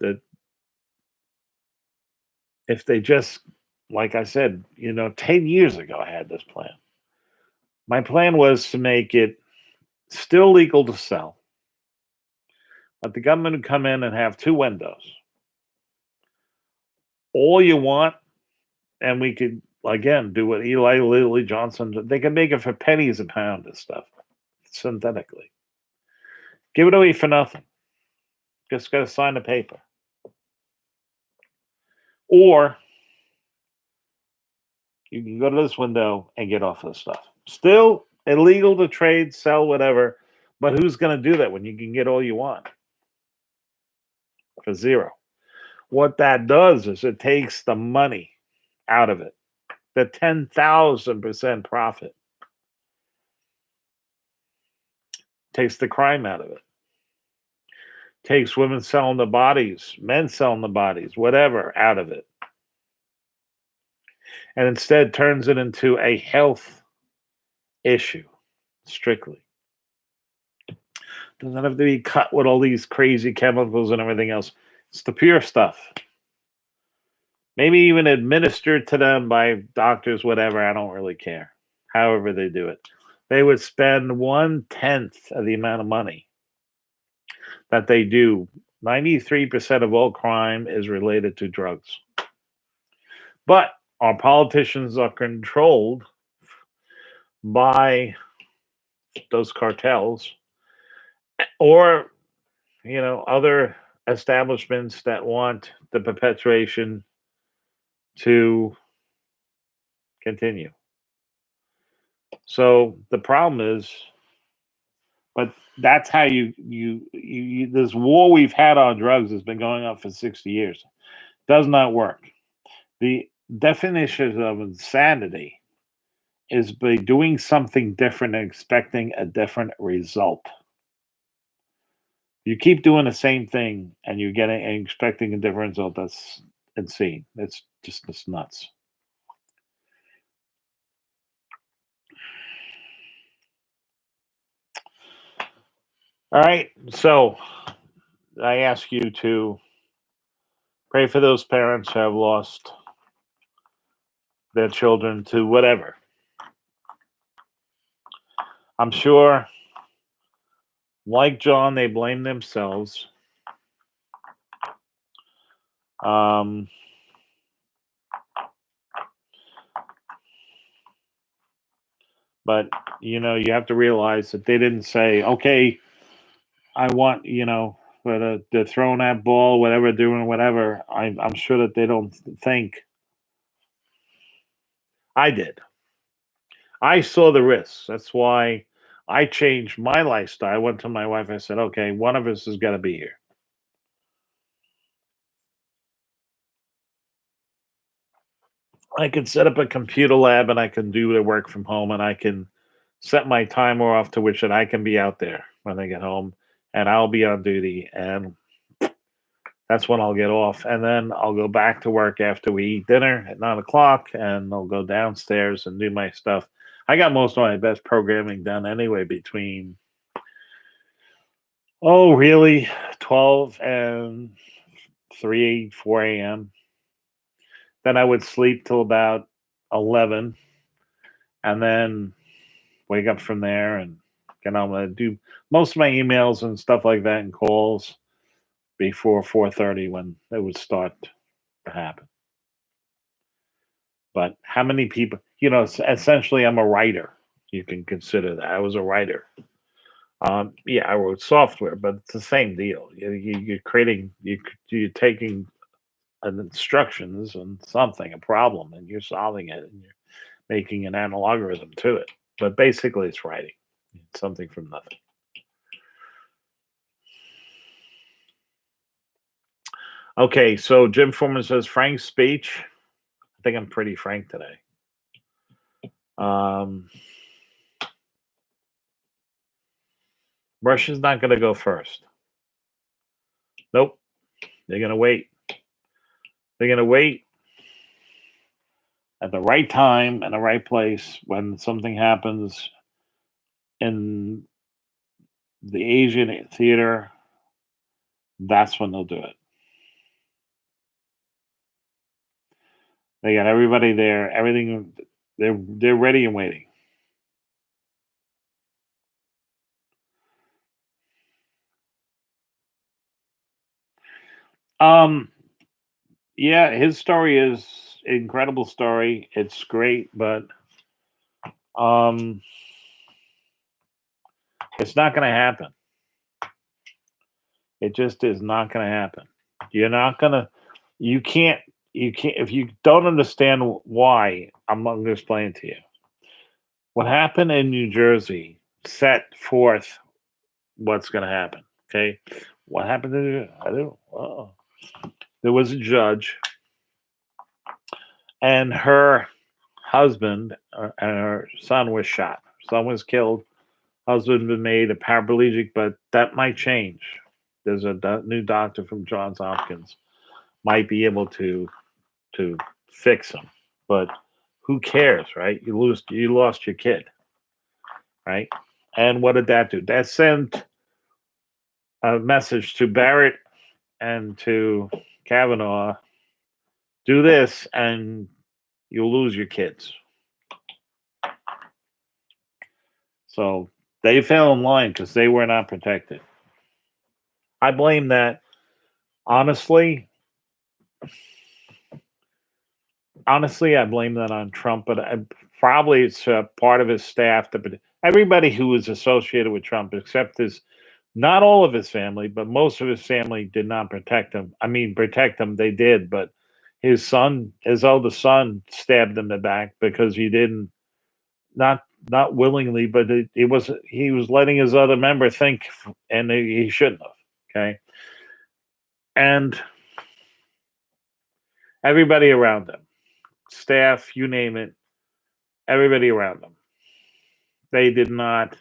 that if they just, like I said, 10 years ago, I had this plan. My plan was to make it still legal to sell, but the government would come in and have two windows. All you want, and we could, again, do what Eli Lilly Johnson did. They could make it for pennies a pound and stuff, synthetically. Give it away for nothing. Just got to sign the paper. Or you can go to this window and get off of this stuff. Still illegal to trade, sell, whatever. But who's going to do that when you can get all you want for zero? What that does is it takes the money out of it, the 10,000% profit, takes the crime out of it, takes women selling the bodies, men selling the bodies, whatever, out of it, and instead turns it into a health issue strictly. Doesn't have to be cut with all these crazy chemicals and everything else. It's the pure stuff. Maybe even administered to them by doctors, whatever. I don't really care. However, they do it. They would spend 1/10 of the amount of money that they do. 93% of all crime is related to drugs. But our politicians are controlled by those cartels or, other establishments that want the perpetuation to continue. So the problem is, but that's how this war we've had on drugs has been going on for 60 years. Does not work. The definition of insanity is by doing something different and expecting a different result. You keep doing the same thing and you're getting and expecting a different result. That's insane. It's nuts. All right. So I ask you to pray for those parents who have lost their children to whatever. I'm sure, like John, they blame themselves. Um, but you have to realize that they didn't say, "Okay, I want for they're throwing that ball, whatever, doing whatever." I'm sure that they don't think I did. I saw the risks. That's why I changed my lifestyle. I went to my wife. I said, "Okay, one of us has got to be here. I can set up a computer lab and I can do the work from home and I can set my timer off to which that I can be out there when they get home and I'll be on duty and that's when I'll get off and then I'll go back to work after we eat dinner at 9 o'clock and I'll go downstairs and do my stuff. I got most of my best programming done anyway between really 12 and 3 4 a.m. Then I would sleep till about 11 and then wake up from there and I'm gonna do most of my emails and stuff like that and calls before 4:30 when it would start to happen. But how many people? Essentially, I'm a writer. You can consider that I was a writer. Yeah, I wrote software, but it's the same deal. You're creating, you're taking an instructions and something, a problem, and you're solving it, and you're making an algorithm to it. But basically, it's writing. It's something from nothing. Okay, so Jim Foreman says Frank's speech. I think I'm pretty frank today. Um, Russia's not going to go first. Nope. They're going to wait. They're going to wait at the right time and the right place when something happens in the Asian theater. That's when they'll do it. They got everybody there. Everything. They're ready and waiting. Um. Yeah, his story is incredible story. It's great, but um, it's not going to happen. It just is not going to happen. You're not going to. You can't. You can't. If you don't understand why, I'm going to explain it to you. What happened in New Jersey set forth what's going to happen. Okay, what happened to I don't. There was a judge, and her husband and her son was shot. Son was killed. Husband been made a paraplegic, but that might change. There's a new doctor from Johns Hopkins might be able to fix him, but who cares, right? You lost your kid, right? And what did that do? That sent a message to Barrett and to Kavanaugh: do this, and you'll lose your kids. So they fell in line because they were not protected. I blame that honestly. Honestly, I blame that on Trump, but probably it's part of his staff. Everybody who was associated with Trump, except his, not all of his family, but most of his family did not protect him. I mean, protect him, they did, but his son, his oldest son, stabbed him in the back because he didn't, not not willingly, but it was he was letting his other member think, and he shouldn't have. Okay, and everybody around him, staff, you name it, everybody around him. They did not.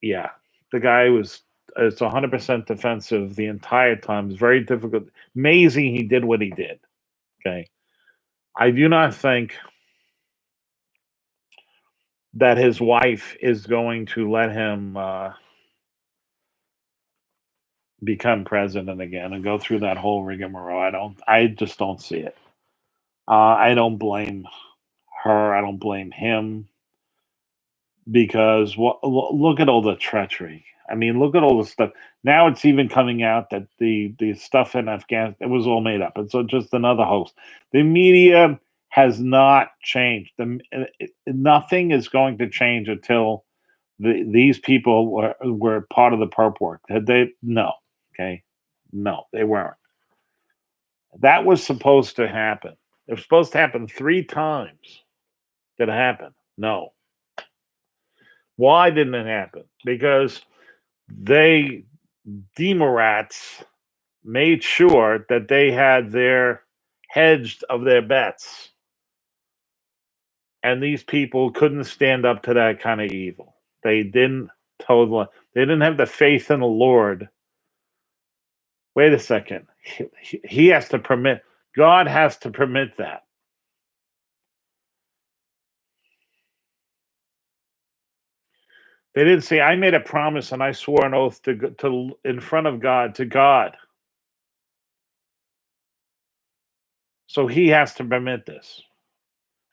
Yeah, the guy was. It's 100% defensive the entire time. It's very difficult. Amazing he did what he did. Okay, I do not think that his wife is going to let him become president again and go through that whole rigmarole. I don't. I just don't see it. I don't blame her. I don't blame him because look at all the treachery. I mean, look at all the stuff. Now it's even coming out that the stuff in Afghanistan, it was all made up. It's just another hoax. The media has not changed. Nothing is going to change until these people were part of the perp work. Had they? No. Okay. No, they weren't. That was supposed to happen. It was supposed to happen 3 times. Did it happen? No. Why didn't it happen? Because they Demorats made sure that they had their hedged of their bets, and these people couldn't stand up to that kind of evil. They didn't totally. They didn't have the faith in the Lord. Wait a second. He has to permit. God has to permit that. They didn't say, "I made a promise and I swore an oath to in front of God to God." So he has to permit this.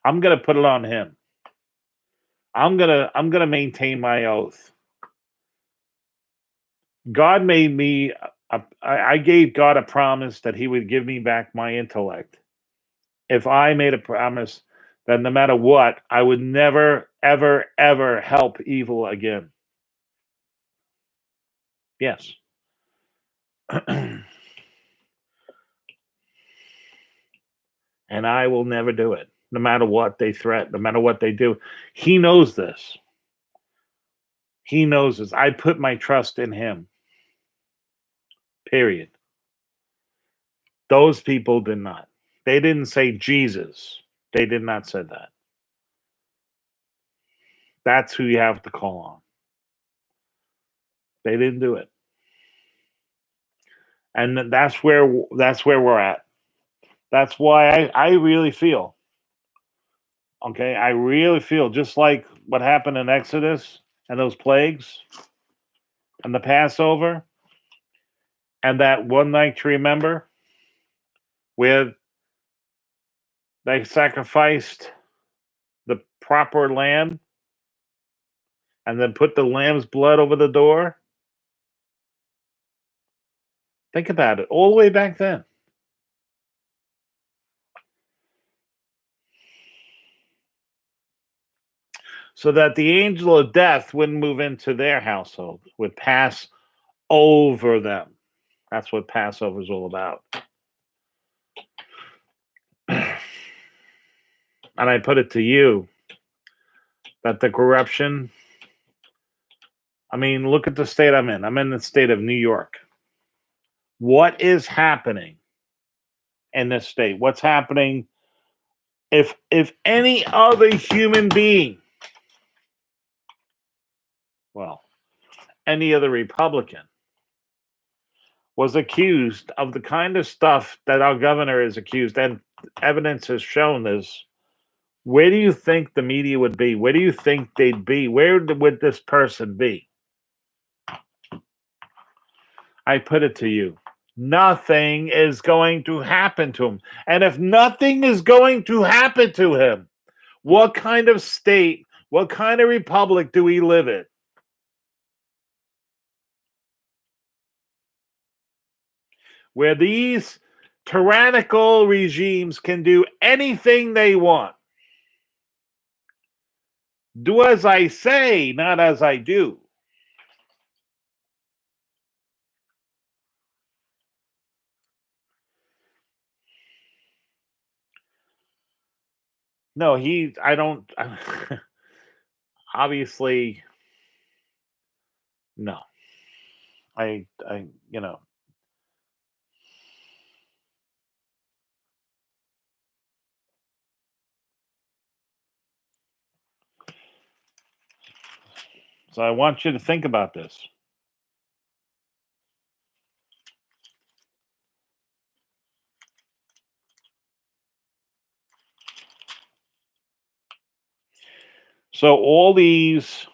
I'm going to put it on him. I'm gonna maintain my oath. God made me. I gave God a promise that He would give me back my intellect. If I made a promise that no matter what, I would never, ever, ever help evil again. Yes. And I will never do it, no matter what they threaten, no matter what they do. He knows this. He knows this. I put my trust in Him. Period. Those people did not. They didn't say Jesus. They did not say that. That's who you have to call on. They didn't do it. And that's where we're at. That's why I really feel, okay, I really feel just like what happened in Exodus and those plagues and the Passover and that one night to remember where they sacrificed the proper lamb and then put the lamb's blood over the door. Think about it, all the way back then. So that the angel of death wouldn't move into their household, would pass over them. That's what Passover is all about. And I put it to you that the corruption, I mean, look at the state I'm in. I'm in the state of New York. What is happening in this state? What's happening if any other human being, well, any other Republican was accused of the kind of stuff that our governor is accused, and evidence has shown this, where do you think the media would be? Where do you think they'd be? Where would this person be? I put it to you. Nothing is going to happen to him. And if nothing is going to happen to him, what kind of state, what kind of republic do we live in? Where these tyrannical regimes can do anything they want. Do as I say, not as I do. No, I don't, obviously, no. You know, so I want you to think about this. So all these,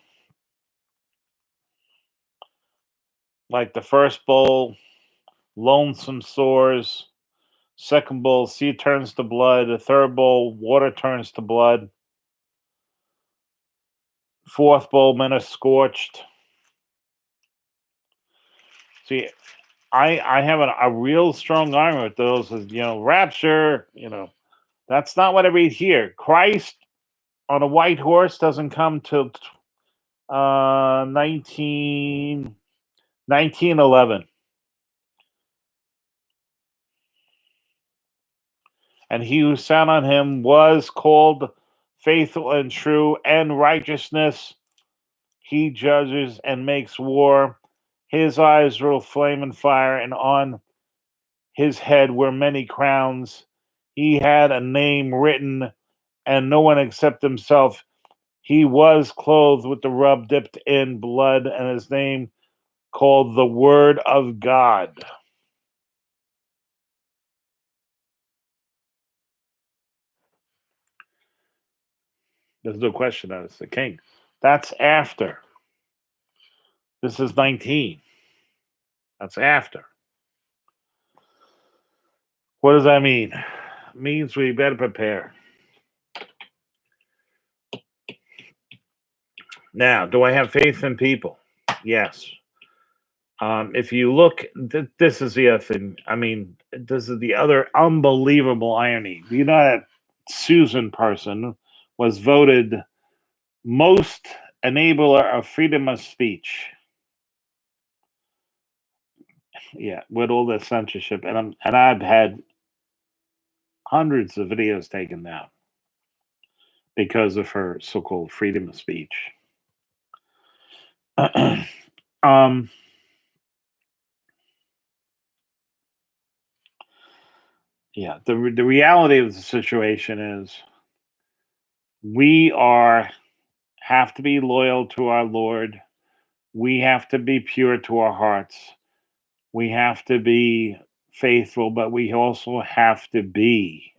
like the first bowl, lonesome sores. Second bowl, sea turns to blood. The third bowl, water turns to blood. Fourth bowl, men are scorched. See, I have a real strong argument with those. Rapture. That's not what I read here. Christ on a white horse doesn't come till 1911. And he who sat on him was called faithful and true and righteousness. He judges and makes war. His eyes rule flame and fire, and on his head were many crowns. He had a name written, and no one except himself. He was clothed with the rub dipped in blood, and his name called the Word of God. There's no question that it's the king. That's after. This is 19. That's after. What does that mean? It means we better prepare. Now, do I have faith in people? Yes. If you look, this is the other thing. I mean, this is the other unbelievable irony. You know that Susan person was voted most enabler of freedom of speech. Yeah, with all the censorship, and I've had hundreds of videos taken down because of her so-called freedom of speech. um, yeah, the reality of the situation is we have to be loyal to our Lord. We have to be pure to our hearts. We have to be faithful, but we also have to be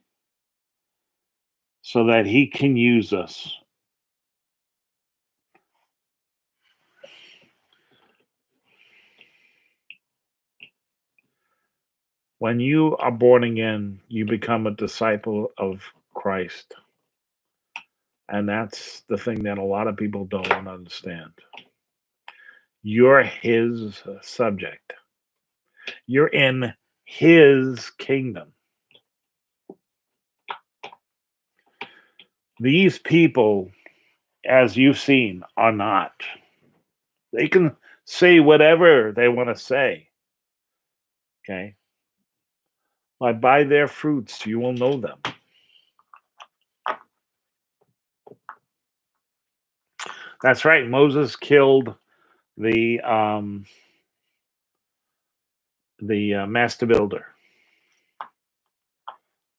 so that he can use us. When you are born again, you become a disciple of Christ. And that's the thing that a lot of people don't understand. You're his subject, you're in his kingdom. These people, as you've seen, are not. They can say whatever they want to say. Okay. By their fruits you will know them. That's right. Moses killed the master builder.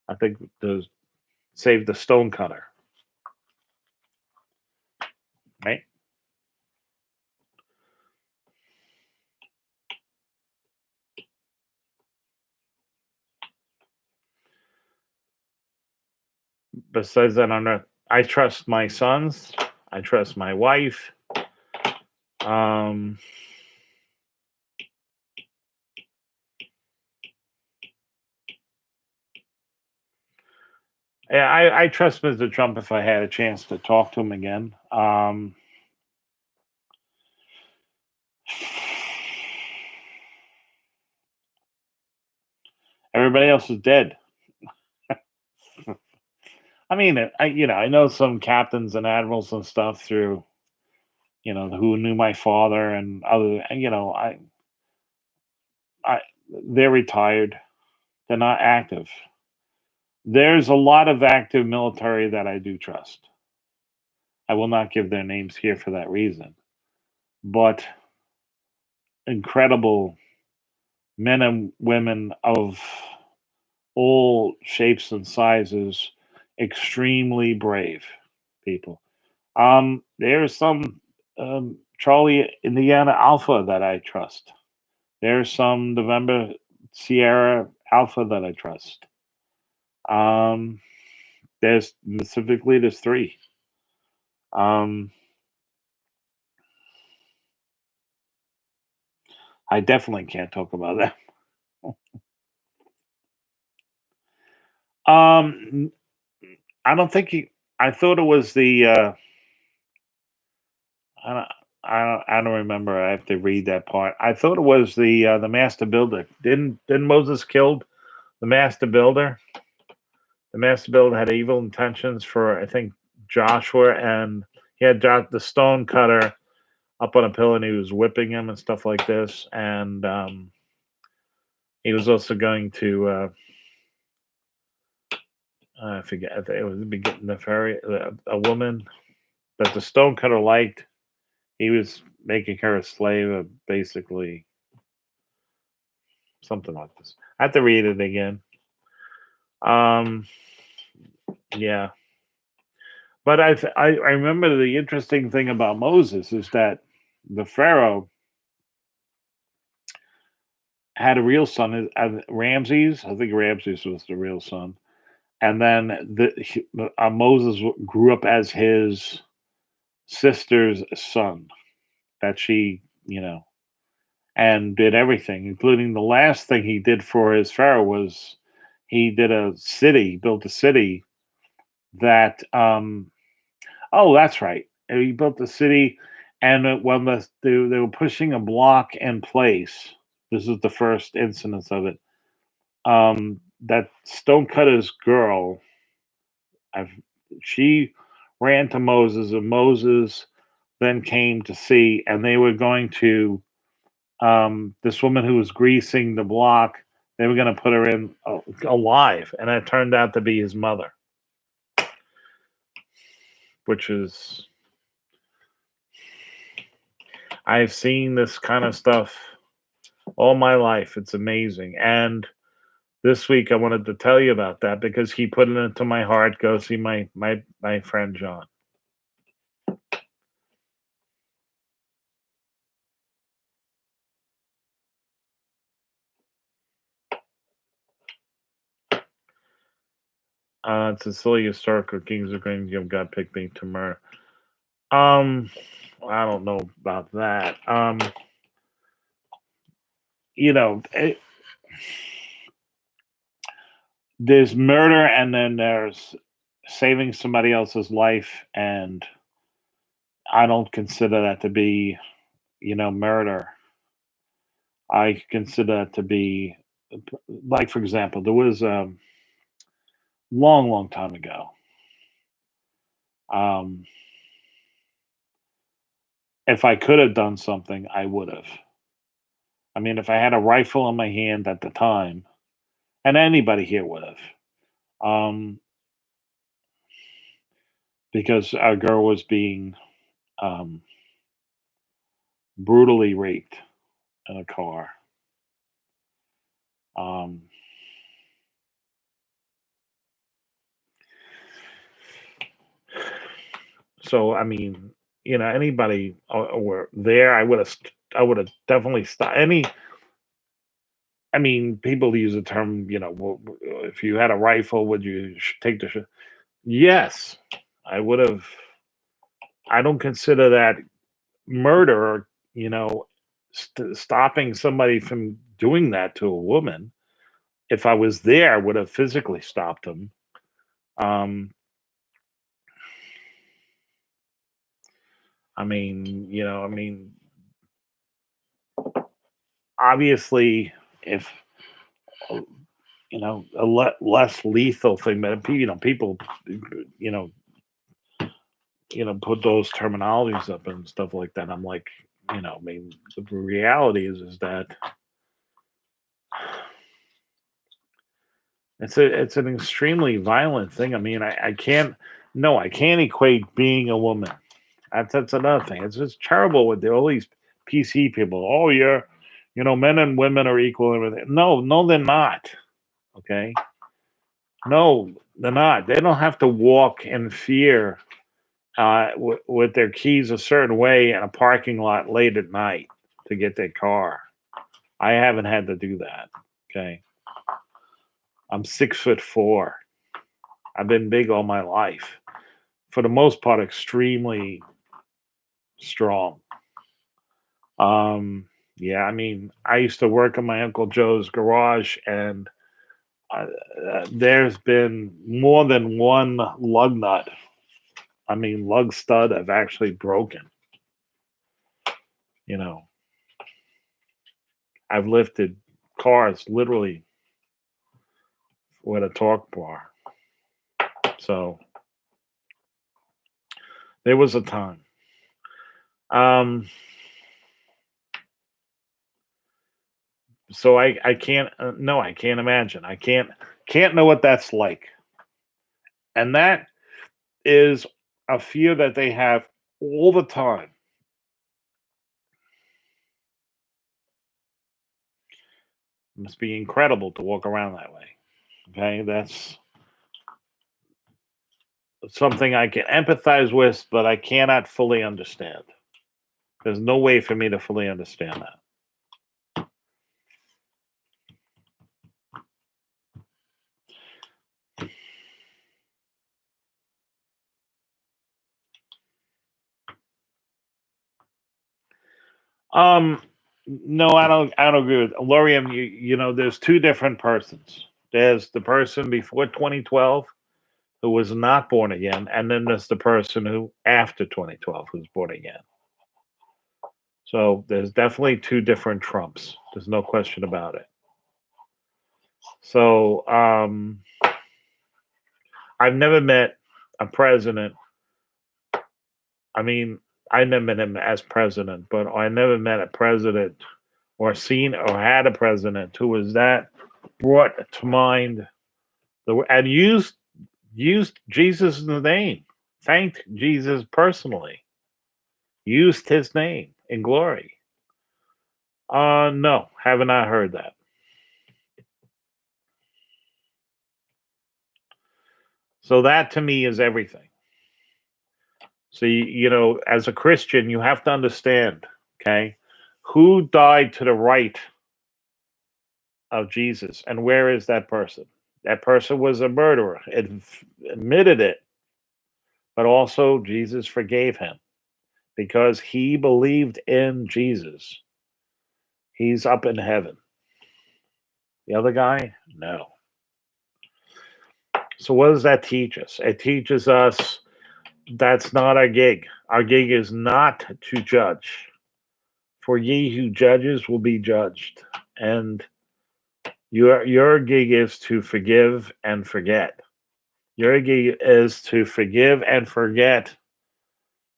I think the saved the stone cutter. Right. Besides that, on earth, I trust my sons. I trust my wife. Um, yeah, I trust Mr. Trump if I had a chance to talk to him again. Everybody else is dead. I mean, I know some captains and admirals and stuff through who knew my father and other. I they're retired. They're not active. There's a lot of active military that I do trust. I will not give their names here for that reason, but incredible men and women of all shapes and sizes, extremely brave people. There's some Charlie Indiana Alpha that I trust. There's some November Sierra Alpha that I trust. Um, there's three. Um, I definitely can't talk about that. Um, I don't think he. I thought it was the. I don't. I don't remember. I have to read that part. I thought it was the master builder. Didn't Moses killed the master builder? The master builder had evil intentions for I think Joshua, and he had the stone cutter up on a pillar, and he was whipping him and stuff like this. And he was also going to I forget. I think it was getting the ferry a woman that the stone cutter liked. He was making her a slave, basically something like this. I have to read it again. Um, yeah, but I remember the interesting thing about Moses is that the Pharaoh had a real son, Ramses. I think Ramses was the real son, and then Moses grew up as his sister's son that she and did everything, including the last thing he did for his Pharaoh was he did built a city that oh, that's right. He built the city, and when they were pushing a block in place, this is the first incidence of it. That Stonecutter's girl, I've, she ran to Moses, and Moses then came to see, and they were going to this woman who was greasing the block. They were going to put her in alive, and it turned out to be his mother, which is I've seen this kind of stuff all my life. It's amazing. And this week I wanted to tell you about that because he put it into my heart. Go see my friend John. It's a silly historical kings or queens of God picking to murder. Um, I don't know about that. You know, there's murder and then there's saving somebody else's life, and I don't consider that to be, murder. I consider that to be, like, for example, there was long, long time ago. Um, if I could have done something, I would have. I mean, if I had a rifle in my hand at the time, and anybody here would have, um, because our girl was being um, brutally raped in a car. Um, so, I mean, anybody were there, I would have definitely stopped any. I mean, people use the term, well, if you had a rifle, would you take the shot? Yes, I would have. I don't consider that murder, stopping somebody from doing that to a woman. If I was there, I would have physically stopped them. Um, I mean, obviously, if uh, a less lethal thing, but people, you know, put those terminologies up and stuff like that. I'm like, I mean, the reality is that it's an extremely violent thing. I mean, I can't no, I can't equate being a woman. That's another thing. It's just terrible with all these PC people. Oh, men and women are equal and everything. No, no, they're not. Okay, no, they're not. They don't have to walk in fear with their keys a certain way in a parking lot late at night to get their car. I haven't had to do that. Okay, I'm 6'4". I've been big all my life. For the most part, extremely strong. Um, yeah, I mean, I used to work in my Uncle Joe's garage, and uh, there's been more than one lug nut. I mean, lug stud I've actually broken. You know, I've lifted cars literally with a torque bar. So there was a time. Um, so I can't no, I can't imagine. I can't know what that's like. And that is a fear that they have all the time. It must be incredible to walk around that way. Okay, that's something I can empathize with, but I cannot fully understand. There's no way for me to fully understand that. Um, no, I don't agree with Lorium. There's two different persons. There's the person before 2012 who was not born again, and then there's the person who after 2012 who's born again. So there's definitely two different Trumps. There's no question about it. So I've never met a president. I mean, I never met him as president, but I never met a president or seen or had a president who was that brought to mind and used Jesus' name, thanked Jesus personally, used his name in glory. No, have not heard that. So that to me is everything. So as a Christian, you have to understand, okay, who died to the right of Jesus, and where is that person? That person was a murderer, admitted it, but also Jesus forgave him because he believed in Jesus. He's up in heaven. The other guy, no. So, what does that teach us? It teaches us that's not our gig. Our gig is not to judge. For ye who judges will be judged. And your gig is to forgive and forget. Your gig is to forgive and forget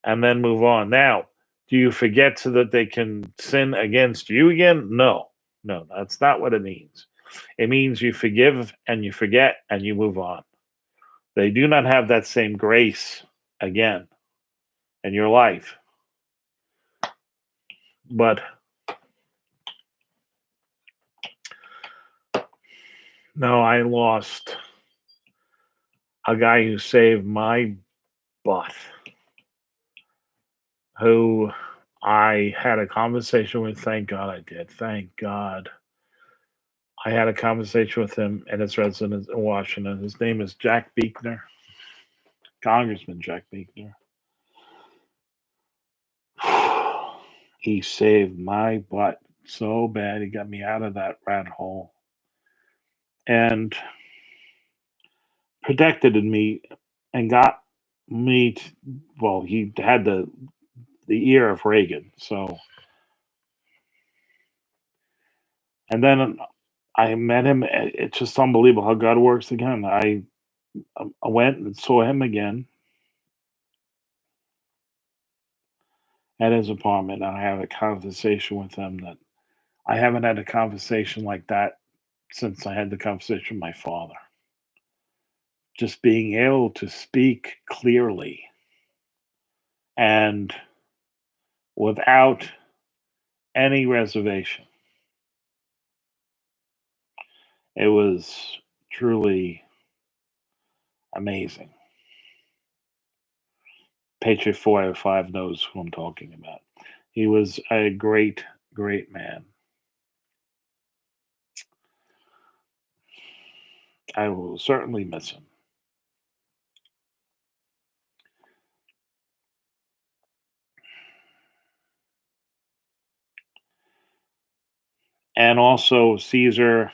and then move on. Now, do you forget so that they can sin against you again? No, no, that's not what it means. It means you forgive and you forget and you move on. They do not have that same grace again in your life. But no, I lost a guy who saved my butt, who I had a conversation with. Thank God I did. Thank God. I had a conversation with him at his residence in Washington. His name is Jack Beekner, Congressman Jack Beekner. He saved my butt so bad. He got me out of that rat hole and protected me and got me. Well, he had the ear of Reagan, so. And then I met him. It's just unbelievable how God works again. I went and saw him again at his apartment, and I had a conversation with him that I haven't had a conversation like that since I had the conversation with my father. Just being able to speak clearly and without any reservation. It was truly amazing. Patriot 405 knows who I'm talking about. He was a great, great man. I will certainly miss him. And also, Caesar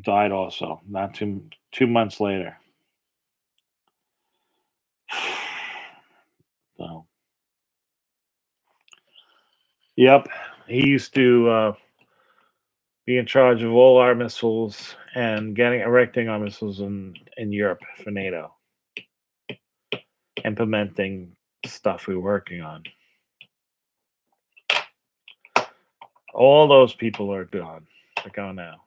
died also, not 2 months later. So, yep, he used to be in charge of all our missiles and erecting our missiles in Europe for NATO, implementing stuff we were working on. All those people are gone. They're gone now.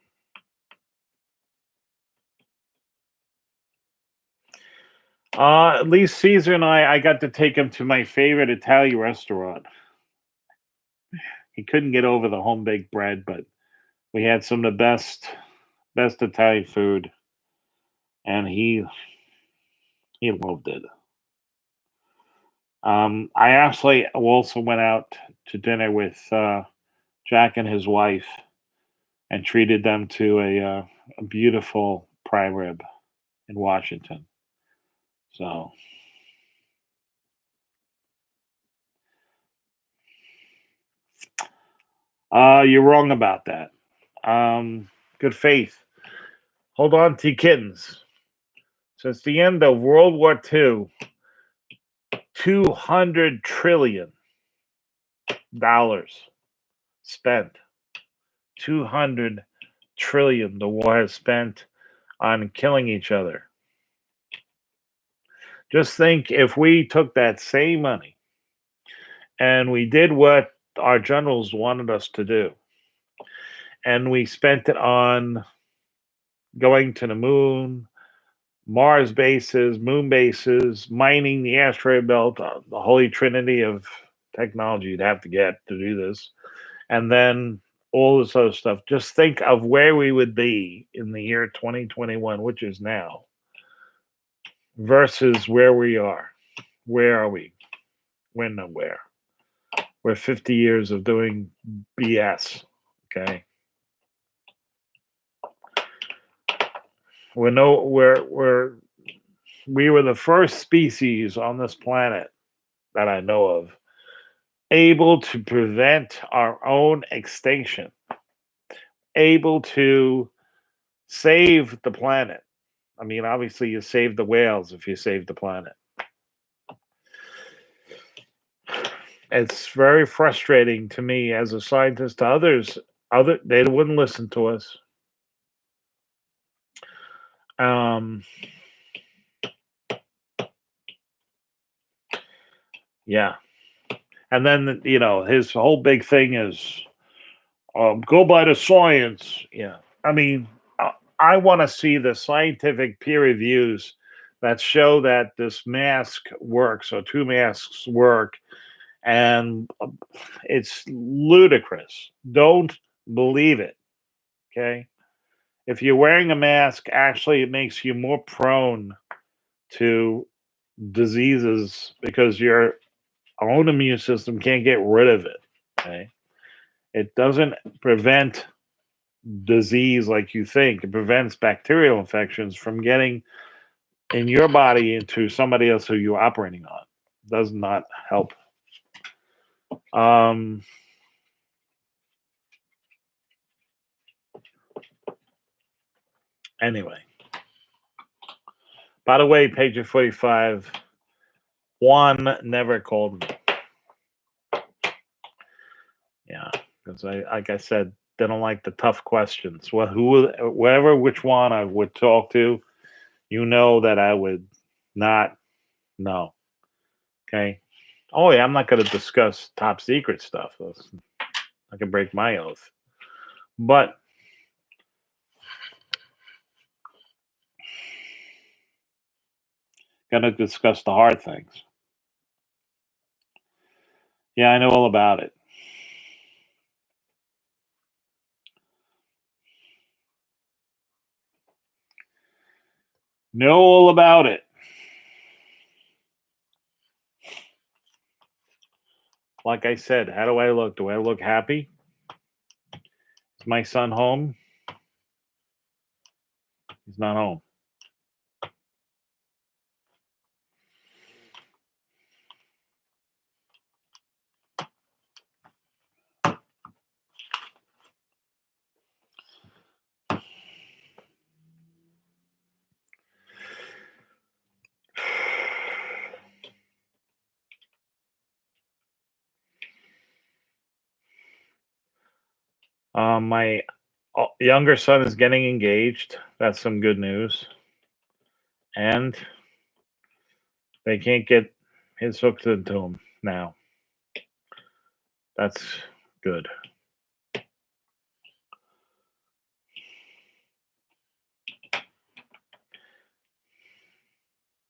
At least Caesar and I got to take him to my favorite Italian restaurant. He couldn't get over the home baked bread, but we had some of the best Italian food, and he loved it. I actually also went out to dinner with Jack and his wife and treated them to a beautiful prime rib in Washington. So, you're wrong about that. Good faith. Hold on to your kittens. Since the end of World War II, $200 trillion spent. 200 trillion the war has spent on killing each other. Just think if we took that same money and we did what our generals wanted us to do, and we spent it on going to the moon, Mars bases, moon bases, mining the asteroid belt, the holy trinity of technology you'd have to get to do this, and then all this other stuff. Just think of where we would be in the year 2021, which is now, versus where we are. Where are we? We're nowhere. We're 50 years of doing BS. Okay. we were the first species on this planet that I know of able to prevent our own extinction, able to save the planet. I mean, obviously, you save the whales if you save the planet. It's very frustrating to me as a scientist. To others, they wouldn't listen to us. Um, yeah, and then his whole big thing is go by the science. Yeah, I mean, I want to see the scientific peer reviews that show that this mask works or two masks work, and it's ludicrous. Don't believe it. Okay, if you're wearing a mask, actually, it makes you more prone to diseases because your own immune system can't get rid of it. Okay, it doesn't prevent disease like you think. It prevents bacterial infections from getting in your body into somebody else who you're operating on. Does not help. Um, anyway, by the way, page 45, Juan never called me. Yeah, because like I said, they don't like the tough questions. Well, which one I would talk to, that I would not know. Okay. Oh yeah, I'm not going to discuss top secret stuff. I can break my oath, but going to discuss the hard things. Yeah, I know all about it. Know all about it. Like I said, how do I look? Do I look happy? Is my son home? He's not home. My younger son is getting engaged. That's some good news. And they can't get his hooked into him now. That's good.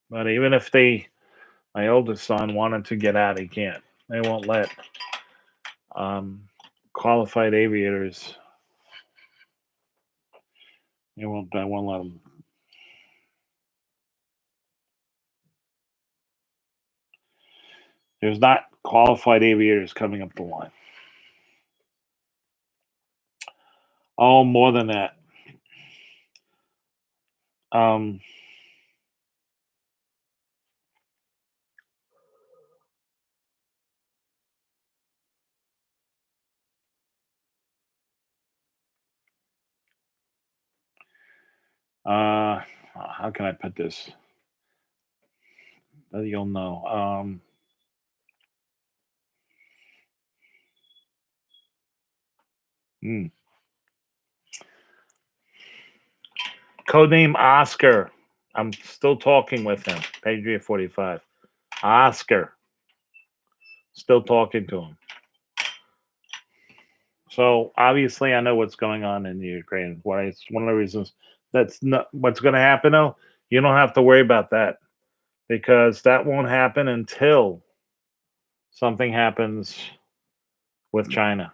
But even if my oldest son wanted to get out, he can't. They won't let qualified aviators. They won't. I won't let them. There's not qualified aviators coming up the line. Oh, more than that. Um, how can I put this? That you'll know. Hmm. Codename Oscar. I'm still talking with him. Page 45. Oscar. Still talking to him. So obviously, I know what's going on in the Ukraine. Why? It's one of the reasons that's not what's going to happen. Though you don't have to worry about that because that won't happen until something happens with China.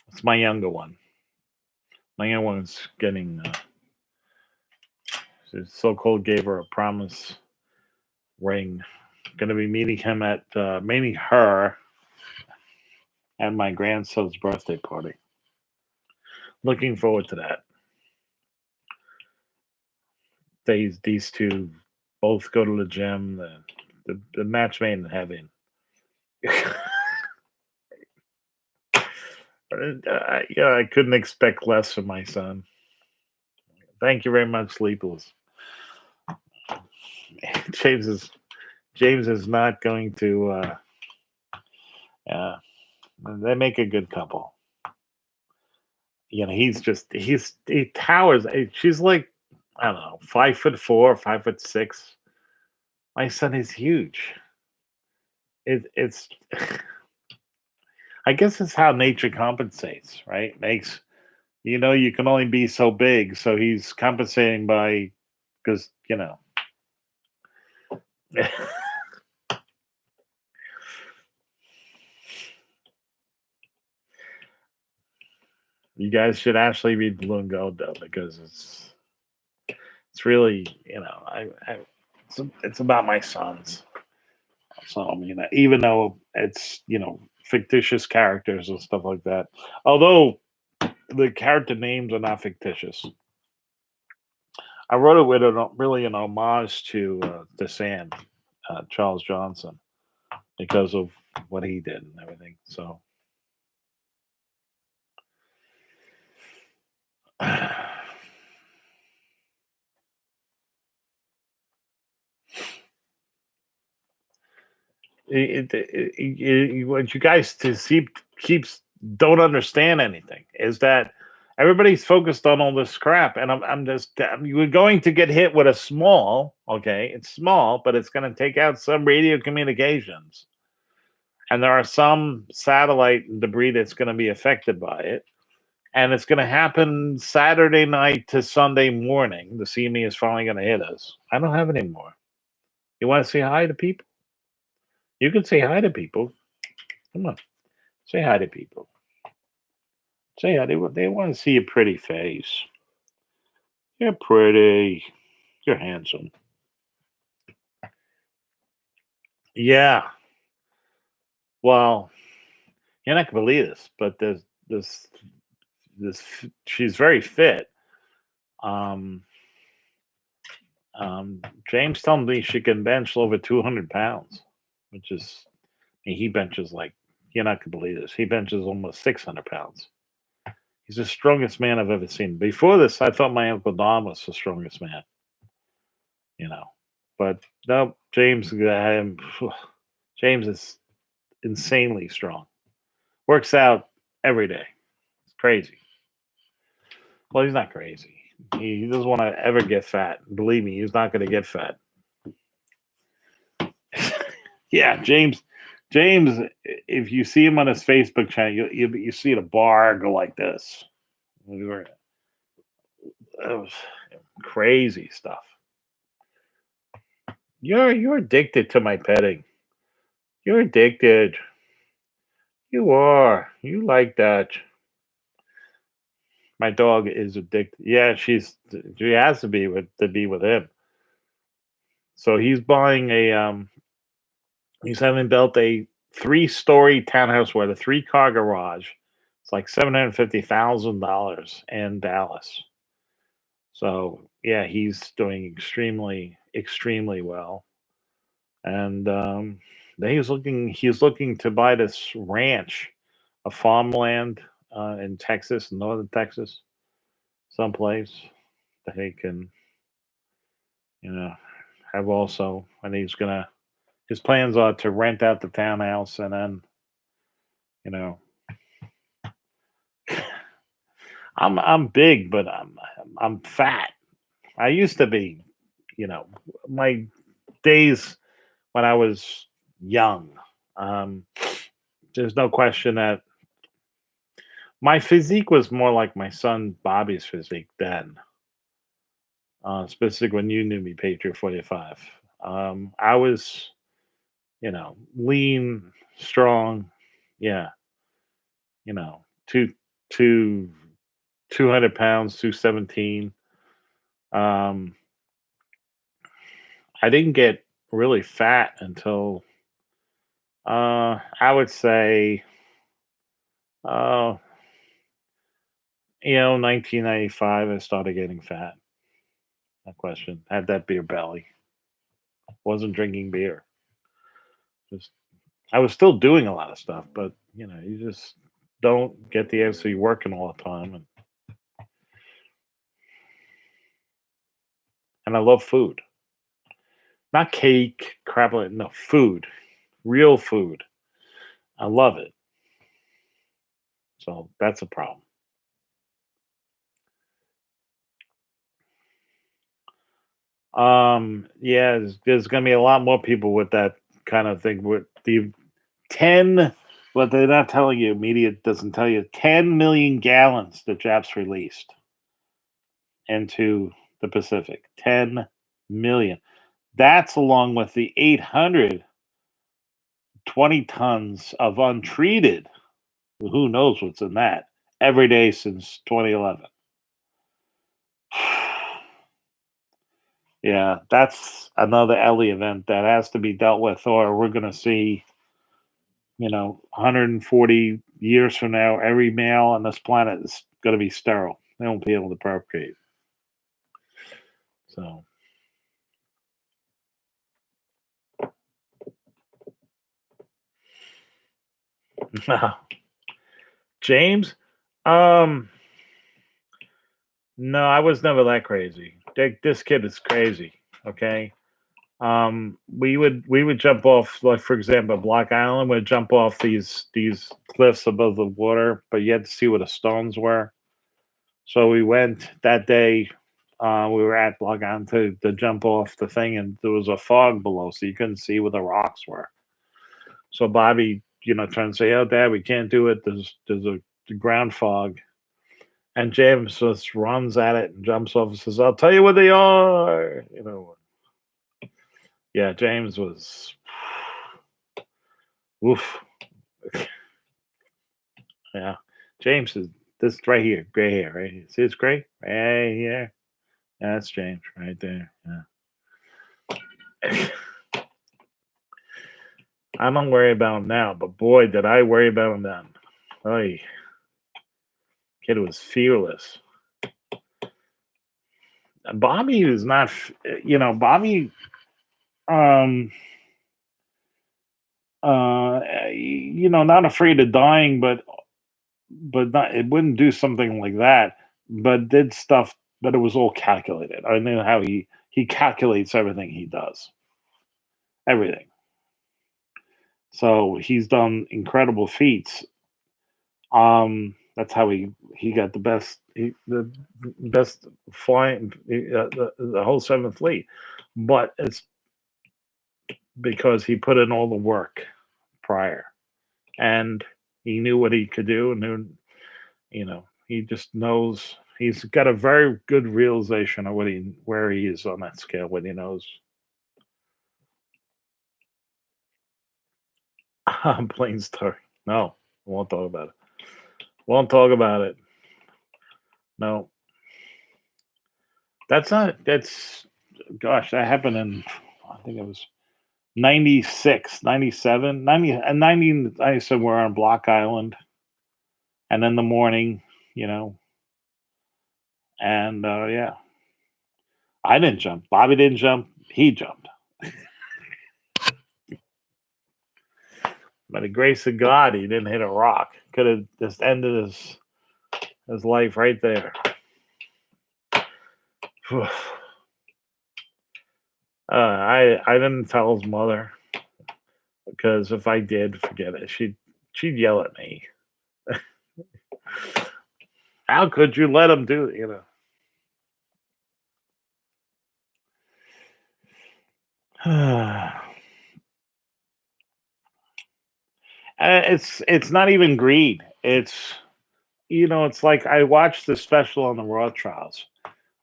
It's my younger one. My younger one's getting. So-called gave her a promise ring. Going to be meeting him at meeting her at my grandson's birthday party. Looking forward to that. These two both go to the gym. The match made in heaven. Yeah, I couldn't expect less from my son. Thank you very much, Sleepless. James is James is not going to. Uh, they make a good couple. He towers. She's like, I don't know, 5'4", 5'6". My son is huge. It's I guess it's how nature compensates, right? Makes you can only be so big, so he's compensating by because you guys should actually read Blue and Gold though, because it's really it's about my sons. So I mean, even though it's fictitious characters and stuff like that, although the character names are not fictitious. I wrote it with really an homage to the Sand, Charles Johnson, because of what he did and everything. So what you guys to see keeps don't understand anything is that everybody's focused on all this crap, and you're going to get hit with a small. Okay, it's small, but it's going to take out some radio communications, and there are some satellite debris that's going to be affected by it. And it's going to happen Saturday night to Sunday morning. The CME is finally going to hit us. I don't have any more. You want to say hi to people? You can say hi to people. Come on, say hi to people. Say hi. They want to see your pretty face. You're pretty. You're handsome. Yeah. Well, you're not gonna believe this, but this this she's very fit. Um, James told me she can bench over 200 pounds, which is he benches like you're not gonna believe this. He benches almost 600 pounds. He's the strongest man I've ever seen. Before this, I thought my uncle Don was the strongest man. You know, but no, James is insanely strong. Works out every day. It's crazy. Well, he's not crazy. He doesn't want to ever get fat. Believe me, he's not going to get fat. Yeah, James. James, if you see him on his Facebook channel, you see the bar go like this. That was crazy stuff. You're addicted to my petting. You're addicted. You are. You like that. My dog is addicted. Yeah, she has to be with him. So he's having built a 3-story townhouse with a 3-car garage. It's like $750,000 in Dallas. So yeah, he's doing extremely well. And then he's looking to buy this ranch, a farmland in Texas, northern Texas, someplace that he can, you know, have also. And his plans are to rent out the townhouse and then, you know, I'm big, but I'm fat. I used to be, my days when I was young. Um, there's no question that my physique was more like my son Bobby's physique then. Specifically when you knew me, Patriot 45. I was, lean, strong. Yeah, two, two, 200 pounds, 217. Um, I didn't get really fat until, I would say, Uh, 1995, I started getting fat. No question. Had that beer belly. Wasn't drinking beer. Just I was still doing a lot of stuff, but you just don't get the answer. You're working all the time, and I love food. Not cake, crap. No food, real food. I love it. So that's a problem. Yeah, there's gonna be a lot more people with that kind of thing. With the 10, what they're not telling you, media doesn't tell you, 10 million gallons the Japs released into the Pacific. 10 million. That's along with the 820 tons of untreated. Who knows what's in that every day since 2011. Yeah, that's another Ellie event that has to be dealt with, or we're going to see, 140 years from now, every male on this planet is going to be sterile. They won't be able to procreate. So, James, um, no, I was never that crazy. This kid is crazy. Okay, we would jump off, like for example, Block Island would jump off these cliffs above the water, but you had to see where the stones were. So we went that day. We were at Block Island to jump off the thing, and there was a fog below, so you couldn't see where the rocks were. So Bobby, trying to say, "Oh, Dad, we can't do it. There's a ground fog." And James just runs at it and jumps off and says, "I'll tell you where they are." Yeah, James was, oof. Yeah, James is this right here, gray hair, right? See, it's gray right here. That's James right there. Yeah. I don't worry about him now, but boy, did I worry about him then. Oh, kid was fearless. Bobby was not, Bobby, um, not afraid of dying, but not, it wouldn't do something like that, but did stuff, but it was all calculated. I know how he calculates everything he does, everything. So he's done incredible feats. That's how he got the best flying, the whole Seventh Fleet, but it's because he put in all the work prior, and he knew what he could do, and he just knows. He's got a very good realization of where he is on that scale. What he knows. Plain story. No, won't talk about it. Won't talk about it. No, that's not. That's gosh. That happened in. I think it was 96, 97, 90, and 90. I said we're on Block Island, and in the morning, you know, and yeah, I didn't jump. Bobby didn't jump. He jumped. By the grace of God, he didn't hit a rock. Could have just ended his life right there. I didn't tell his mother because if I did, forget it. She'd yell at me. How could you let him do it? It's not even greed. It's like I watched the special on the Rothschilds.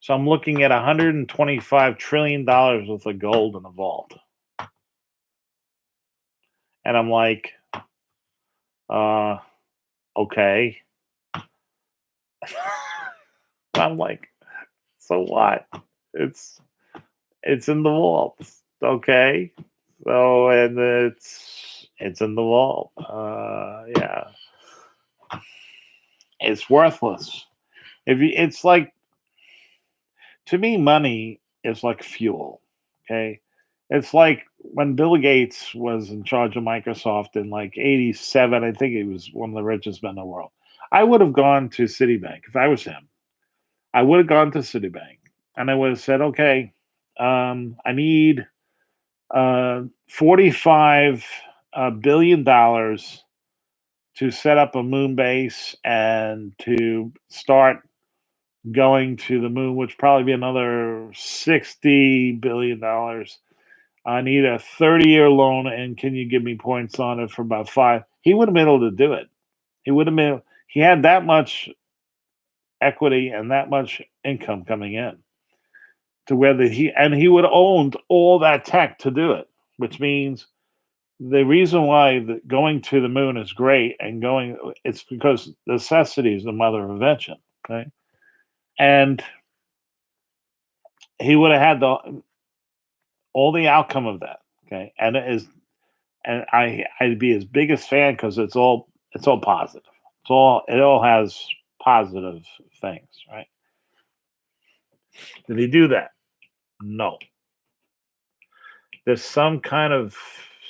So I'm looking at $125 trillion worth of gold in the vault. And I'm like, uh, okay. I'm like, so what? It's it's in the vault. Okay. So and it's in the vault. Yeah. It's worthless. If you, it's like to me, money is like fuel. Okay, it's like when Bill Gates was in charge of Microsoft in like '87. I think he was one of the richest men in the world. I would have gone to Citibank if I was him. I would have gone to Citibank and I would have said, "Okay, I need 45 $1 billion to set up a moon base and to start going to the moon, which probably be another $60 billion. I need a 30-year loan, and can you give me points on it for about five?" He would have been able to do it. He would have been. He had that much equity and that much income coming in to whether he would have owned all that tech to do it, which means the reason why going to the moon is great and going it's because necessity is the mother of invention. Okay, and he would have had all the outcome of that. Okay, and it is, and I'd be his biggest fan because it's all positive. It all has positive things, right? Did he do that? No. There's some kind of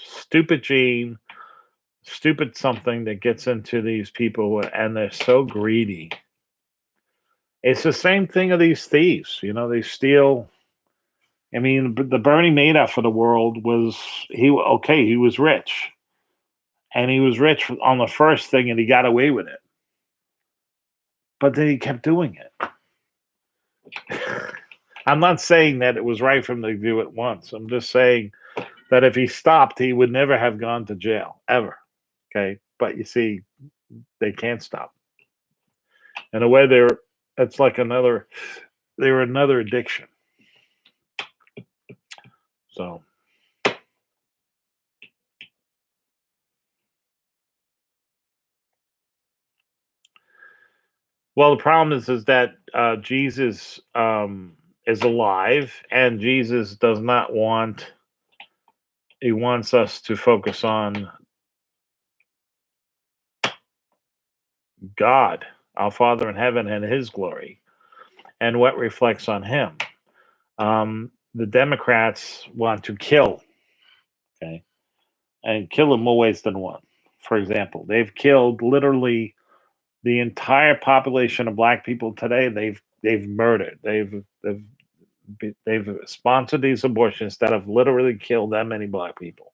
stupid gene, stupid something that gets into these people, and they're so greedy. It's the same thing of these thieves. They steal. I mean, the Bernie Madoff of the world was okay. He was rich, and he was rich on the first thing, and he got away with it. But then he kept doing it. I'm not saying that it was right for him to do it once. I'm just saying that if he stopped, he would never have gone to jail ever. Okay, but you see, they can't stop. In a way, it's like they're another addiction. So, well, the problem is that Jesus is alive, and Jesus does not want. He wants us to focus on God, our Father in heaven, and His glory, and what reflects on Him. The Democrats want to kill, okay, and kill in more ways than one. For example, they've killed literally the entire population of black people today. They've murdered. They've sponsored these abortions that have literally killed that many black people,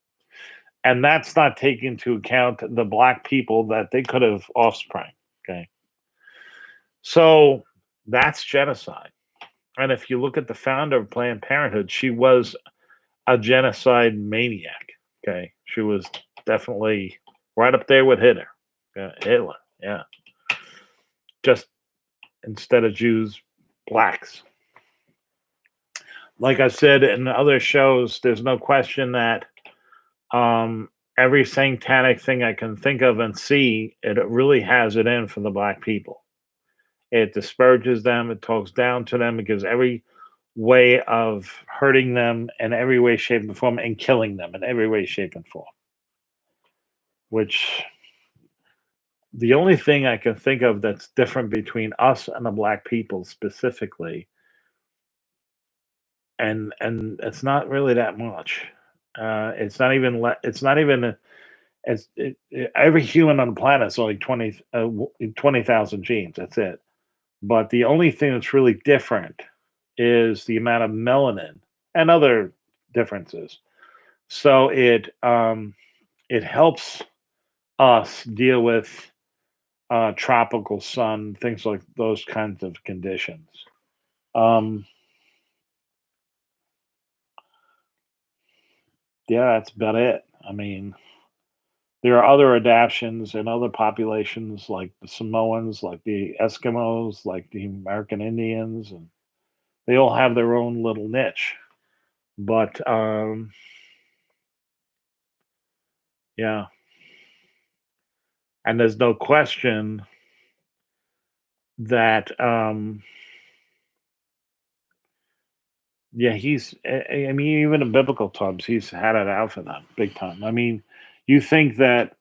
and that's not taking into account the black people that they could have offspring. Okay, so that's genocide. And if you look at the founder of Planned Parenthood, she was a genocide maniac. Okay, she was definitely right up there with Hitler. Yeah, Hitler. Yeah, just instead of Jews, blacks. Like I said in other shows, there's no question that every satanic thing I can think of and see, it really has it in for the black people. It disparages them, it talks down to them, it gives every way of hurting them in every way, shape, and form, and killing them in every way, shape, and form. Which the only thing I can think of that's different between us and the black people specifically, and it's not really that much. It's not even. It's not even. Every human on the planet is only 20,000 genes. That's it. But the only thing that's really different is the amount of melanin and other differences. So it helps us deal with tropical sun, things like those kinds of conditions. Um, yeah, that's about it. I mean, there are other adaptations in other populations, like the Samoans, like the Eskimos, like the American Indians, and they all have their own little niche. But yeah, and there's no question that yeah, I mean, even in biblical times, he's had it out for them big time. I mean, you think that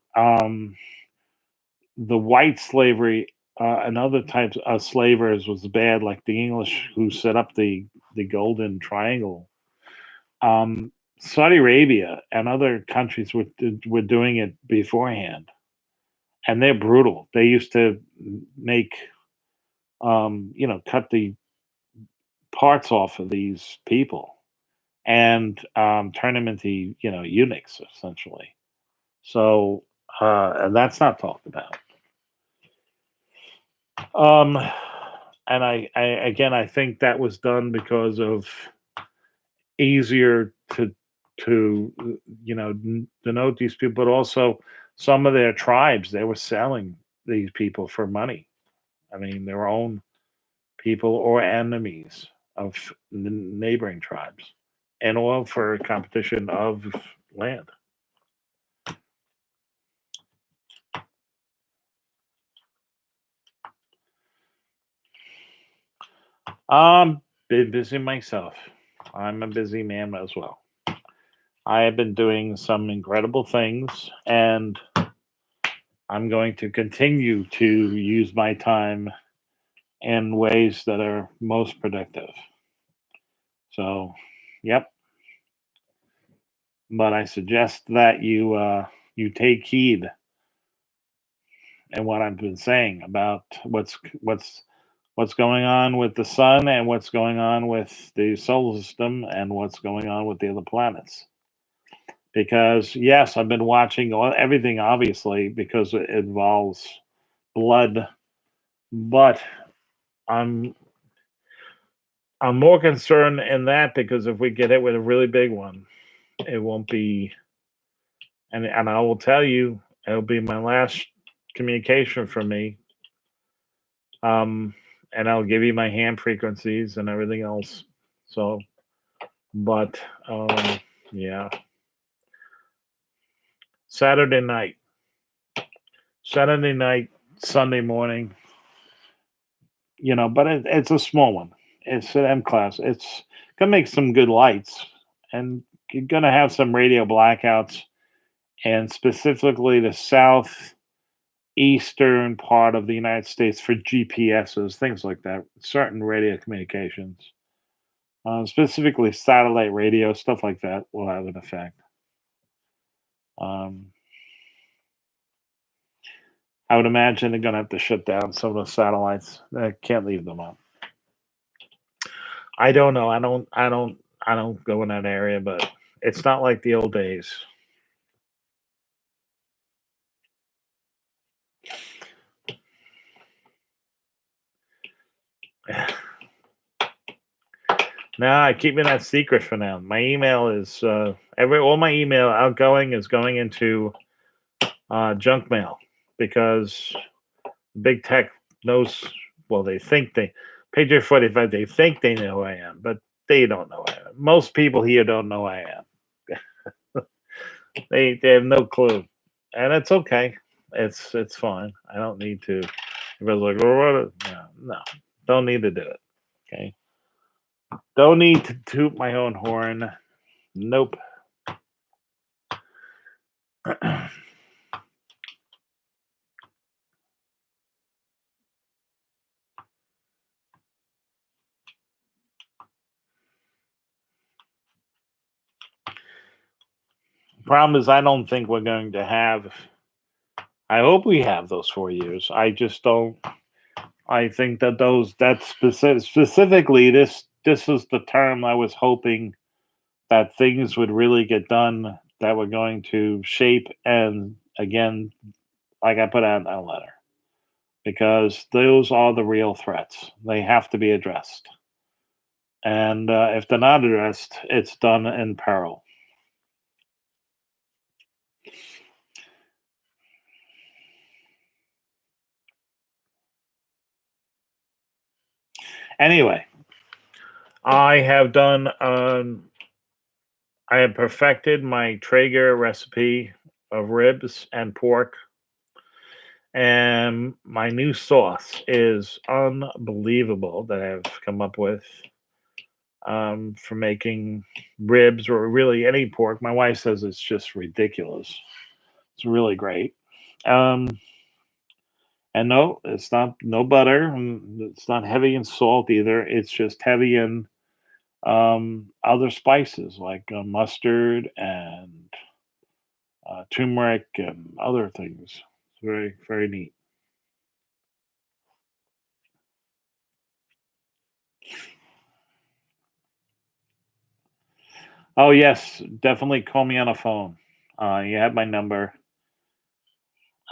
the white slavery and other types of slavers was bad, like the English who set up the Golden Triangle. Um, Saudi Arabia and other countries were doing it beforehand, and they're brutal. They used to make cut the parts off of these people and turn them into eunuchs essentially. So and that's not talked about. Um, and I think that was done because of easier to denote these people, but also some of their tribes they were selling these people for money. I mean, their own people or enemies of neighboring tribes, and all for competition of land. Been busy myself. I'm a busy man as well. I have been doing some incredible things, and I'm going to continue to use my time in ways that are most productive. So, yep. But I suggest that you take heed in what I've been saying about what's going on with the sun and what's going on with the solar system and what's going on with the other planets. Because yes, I've been watching everything obviously because it involves blood, but I'm I'm more concerned in that because if we get hit with a really big one, it won't be, and I will tell you, it'll be my last communication from me. Um, and I'll give you my hand frequencies and everything else. So, but yeah, Saturday night, Saturday night, Sunday morning, but it's a small one. It's an M class. It's gonna make some good lights, and you're gonna have some radio blackouts, and specifically the southeastern part of the United States for GPSs, things like that, certain radio communications, specifically satellite radio, stuff like that, will have an effect. Um, I would imagine they're gonna have to shut down some of the satellites. They can't leave them up. I don't know. I don't go in that area, but it's not like the old days. No, I keep that secret for now. My email is every all my email outgoing is going into junk mail because big tech knows. Well, they think they Patriot 45. They think they know who I am, but they don't know who I am. Most people here don't know who I am. They have no clue, and it's okay. It's fine. I don't need to. Everybody's like, "Oh, what?" No, no, don't need to do it. Okay, don't need to toot my own horn. Nope. Problem is, I don't think we're going to have. I hope we have those 4 years. I just don't. I think that specifically this is the term I was hoping that things would really get done that were going to shape and again, like I put out in that letter, because those are the real threats. They have to be addressed, and if they're not addressed, it's done in peril. Anyway, I have done. I have perfected my Traeger recipe of ribs and pork, and my new sauce is unbelievable that I've come up with for making ribs or really any pork. My wife says it's just ridiculous. It's really great. Um, And no, it's not no butter. It's not heavy in salt either. It's just heavy in other spices like mustard and turmeric and other things. It's very, very neat. Oh, yes, definitely call me on a phone. You have my number.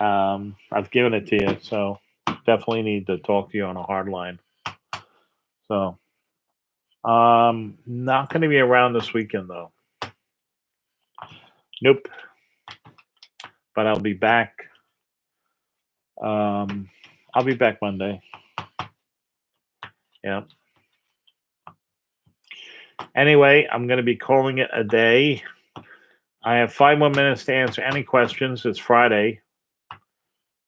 I've given it to you, so definitely need to talk to you on a hard line. So, not going to be around this weekend though. Nope, but I'll be back. Um, I'll be back Monday. Yeah. Anyway, I'm going to be calling it a day. I have 5 more minutes to answer any questions. It's Friday,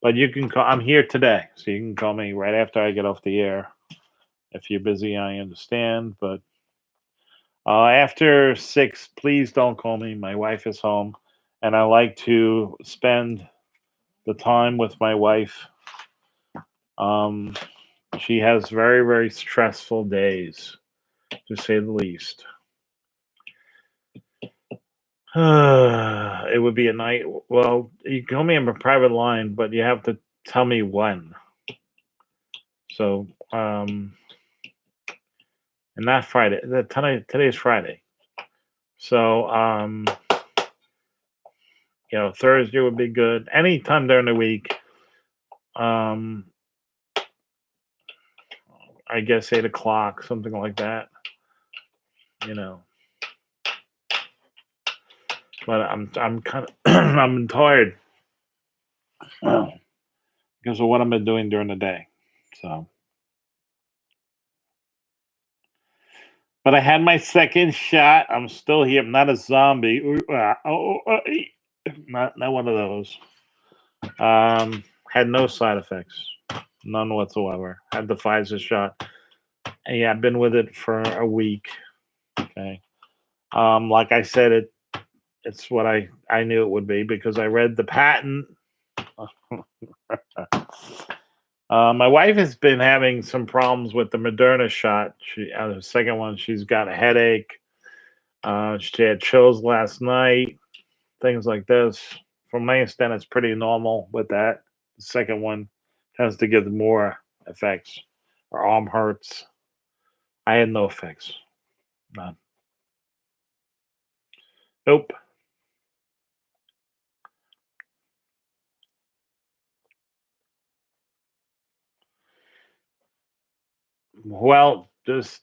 but you can call. I'm here today, so you can call me right after I get off the air. If you're busy, I understand, but after 6, please don't call me. My wife is home, and I like to spend the time with my wife. Um, she has very, very stressful days, to say the least. It would be a night. Well, you can call me on a private line, but you have to tell me when. So, and not Friday. Today's Friday. So, Thursday would be good. Anytime during the week. Um, I guess 8 o'clock, something like that. You know, but I'm kind of I'm tired because of what I've been doing during the day. So, but I had my second shot. I'm still here. I'm not a zombie. Not one of those. Had no side effects, none whatsoever. Had the Pfizer shot. And yeah, I've been with it for a week. Okay. Like I said, it's what I knew it would be because I read the patent. My wife has been having some problems with the Moderna shot. The second one, she's got a headache. She had chills last night, things like this. From my understanding, it's pretty normal with that. The second one tends to give more effects. Her arm hurts. I had no effects. None. Nope. Well, just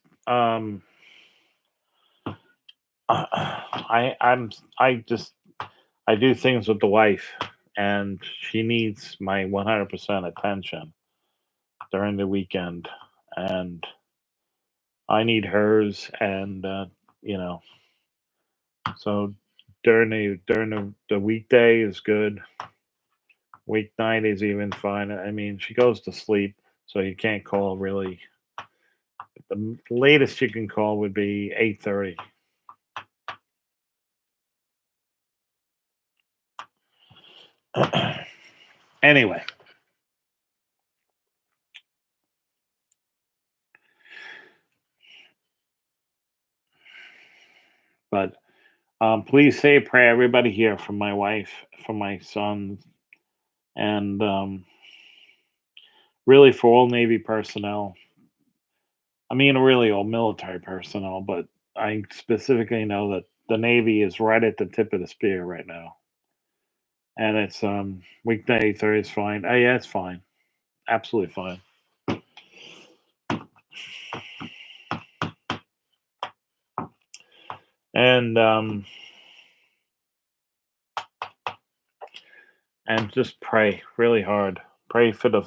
I I'm I just I do things with the wife, and she needs my 100% attention during the weekend, and I need hers, and you know, so during the weekday is good. Weeknight is even fine. I mean, she goes to sleep, so you can't call really. The latest you can call would be 8:30. Anyway, but please say a prayer, everybody here, for my wife, for my son, and really for all Navy personnel. I mean, really all military personnel, but I specifically know that the Navy is right at the tip of the spear right now, and it's weekday Thursday is fine. Oh yeah, it's fine, absolutely fine. And and just pray really hard. Pray for the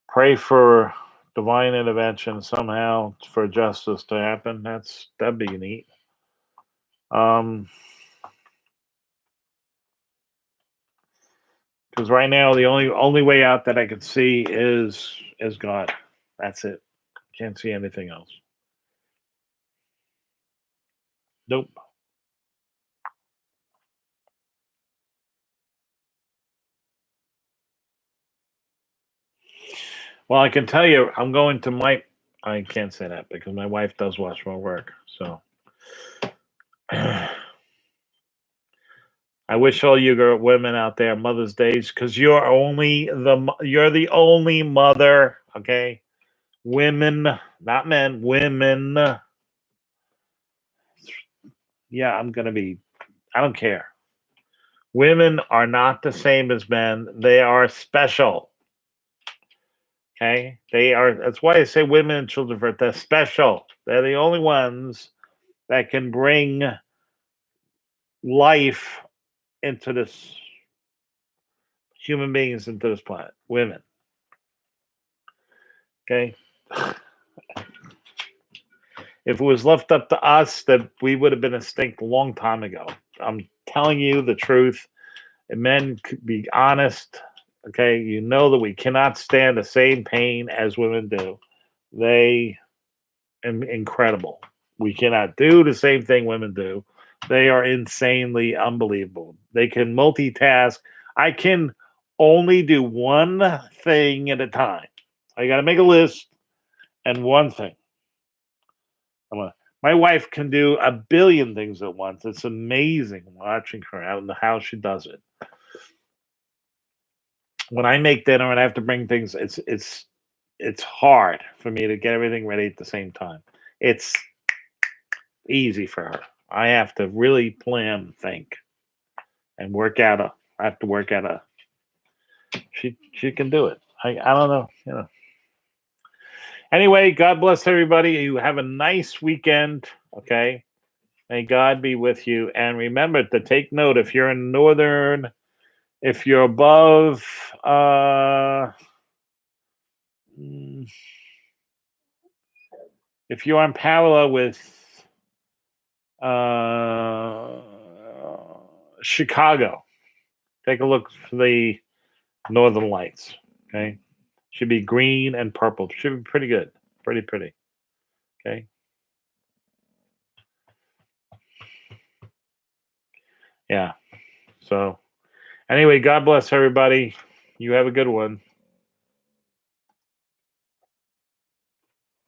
pray for divine intervention somehow for justice to happen. That'd be neat. Um, because right now the only way out that I could see is God. That's it. Can't see anything else. Nope. Well, I can tell you, I'm going to my. I can't say that because my wife does watch my work. So I wish all you women out there Mother's Days because you're the only mother. Okay, women, not men, women. Yeah, I'm gonna be. I don't care. Women are not the same as men. They are special. Okay, they are. That's why I say women and children first. They're special. They're the only ones that can bring life into this human beings into this planet. Women. Okay. If it was left up to us, that we would have been extinct a long time ago. I'm telling you the truth. And men could be honest. Okay, you know that we cannot stand the same pain as women do. They incredible. We cannot do the same thing women do. They are insanely unbelievable. They can multitask. I can only do one thing at a time. I got to make a list and one thing. My wife can do a billion things at once. It's amazing watching her out in the house. She does it. When I make dinner and I have to bring things, it's hard for me to get everything ready at the same time. It's easy for her. I have to really plan, think, and work out a. I have to work out a. She can do it. I don't know. You know. Anyway, God bless everybody. You have a nice weekend. Okay. May God be with you. And remember to take note if you're in northern, if you're above, if you're on parallel with uh, Chicago, take a look for the northern lights. Okay. Should be green and purple. Should be pretty good. Pretty pretty. Okay. Yeah. So anyway, God bless everybody. You have a good one.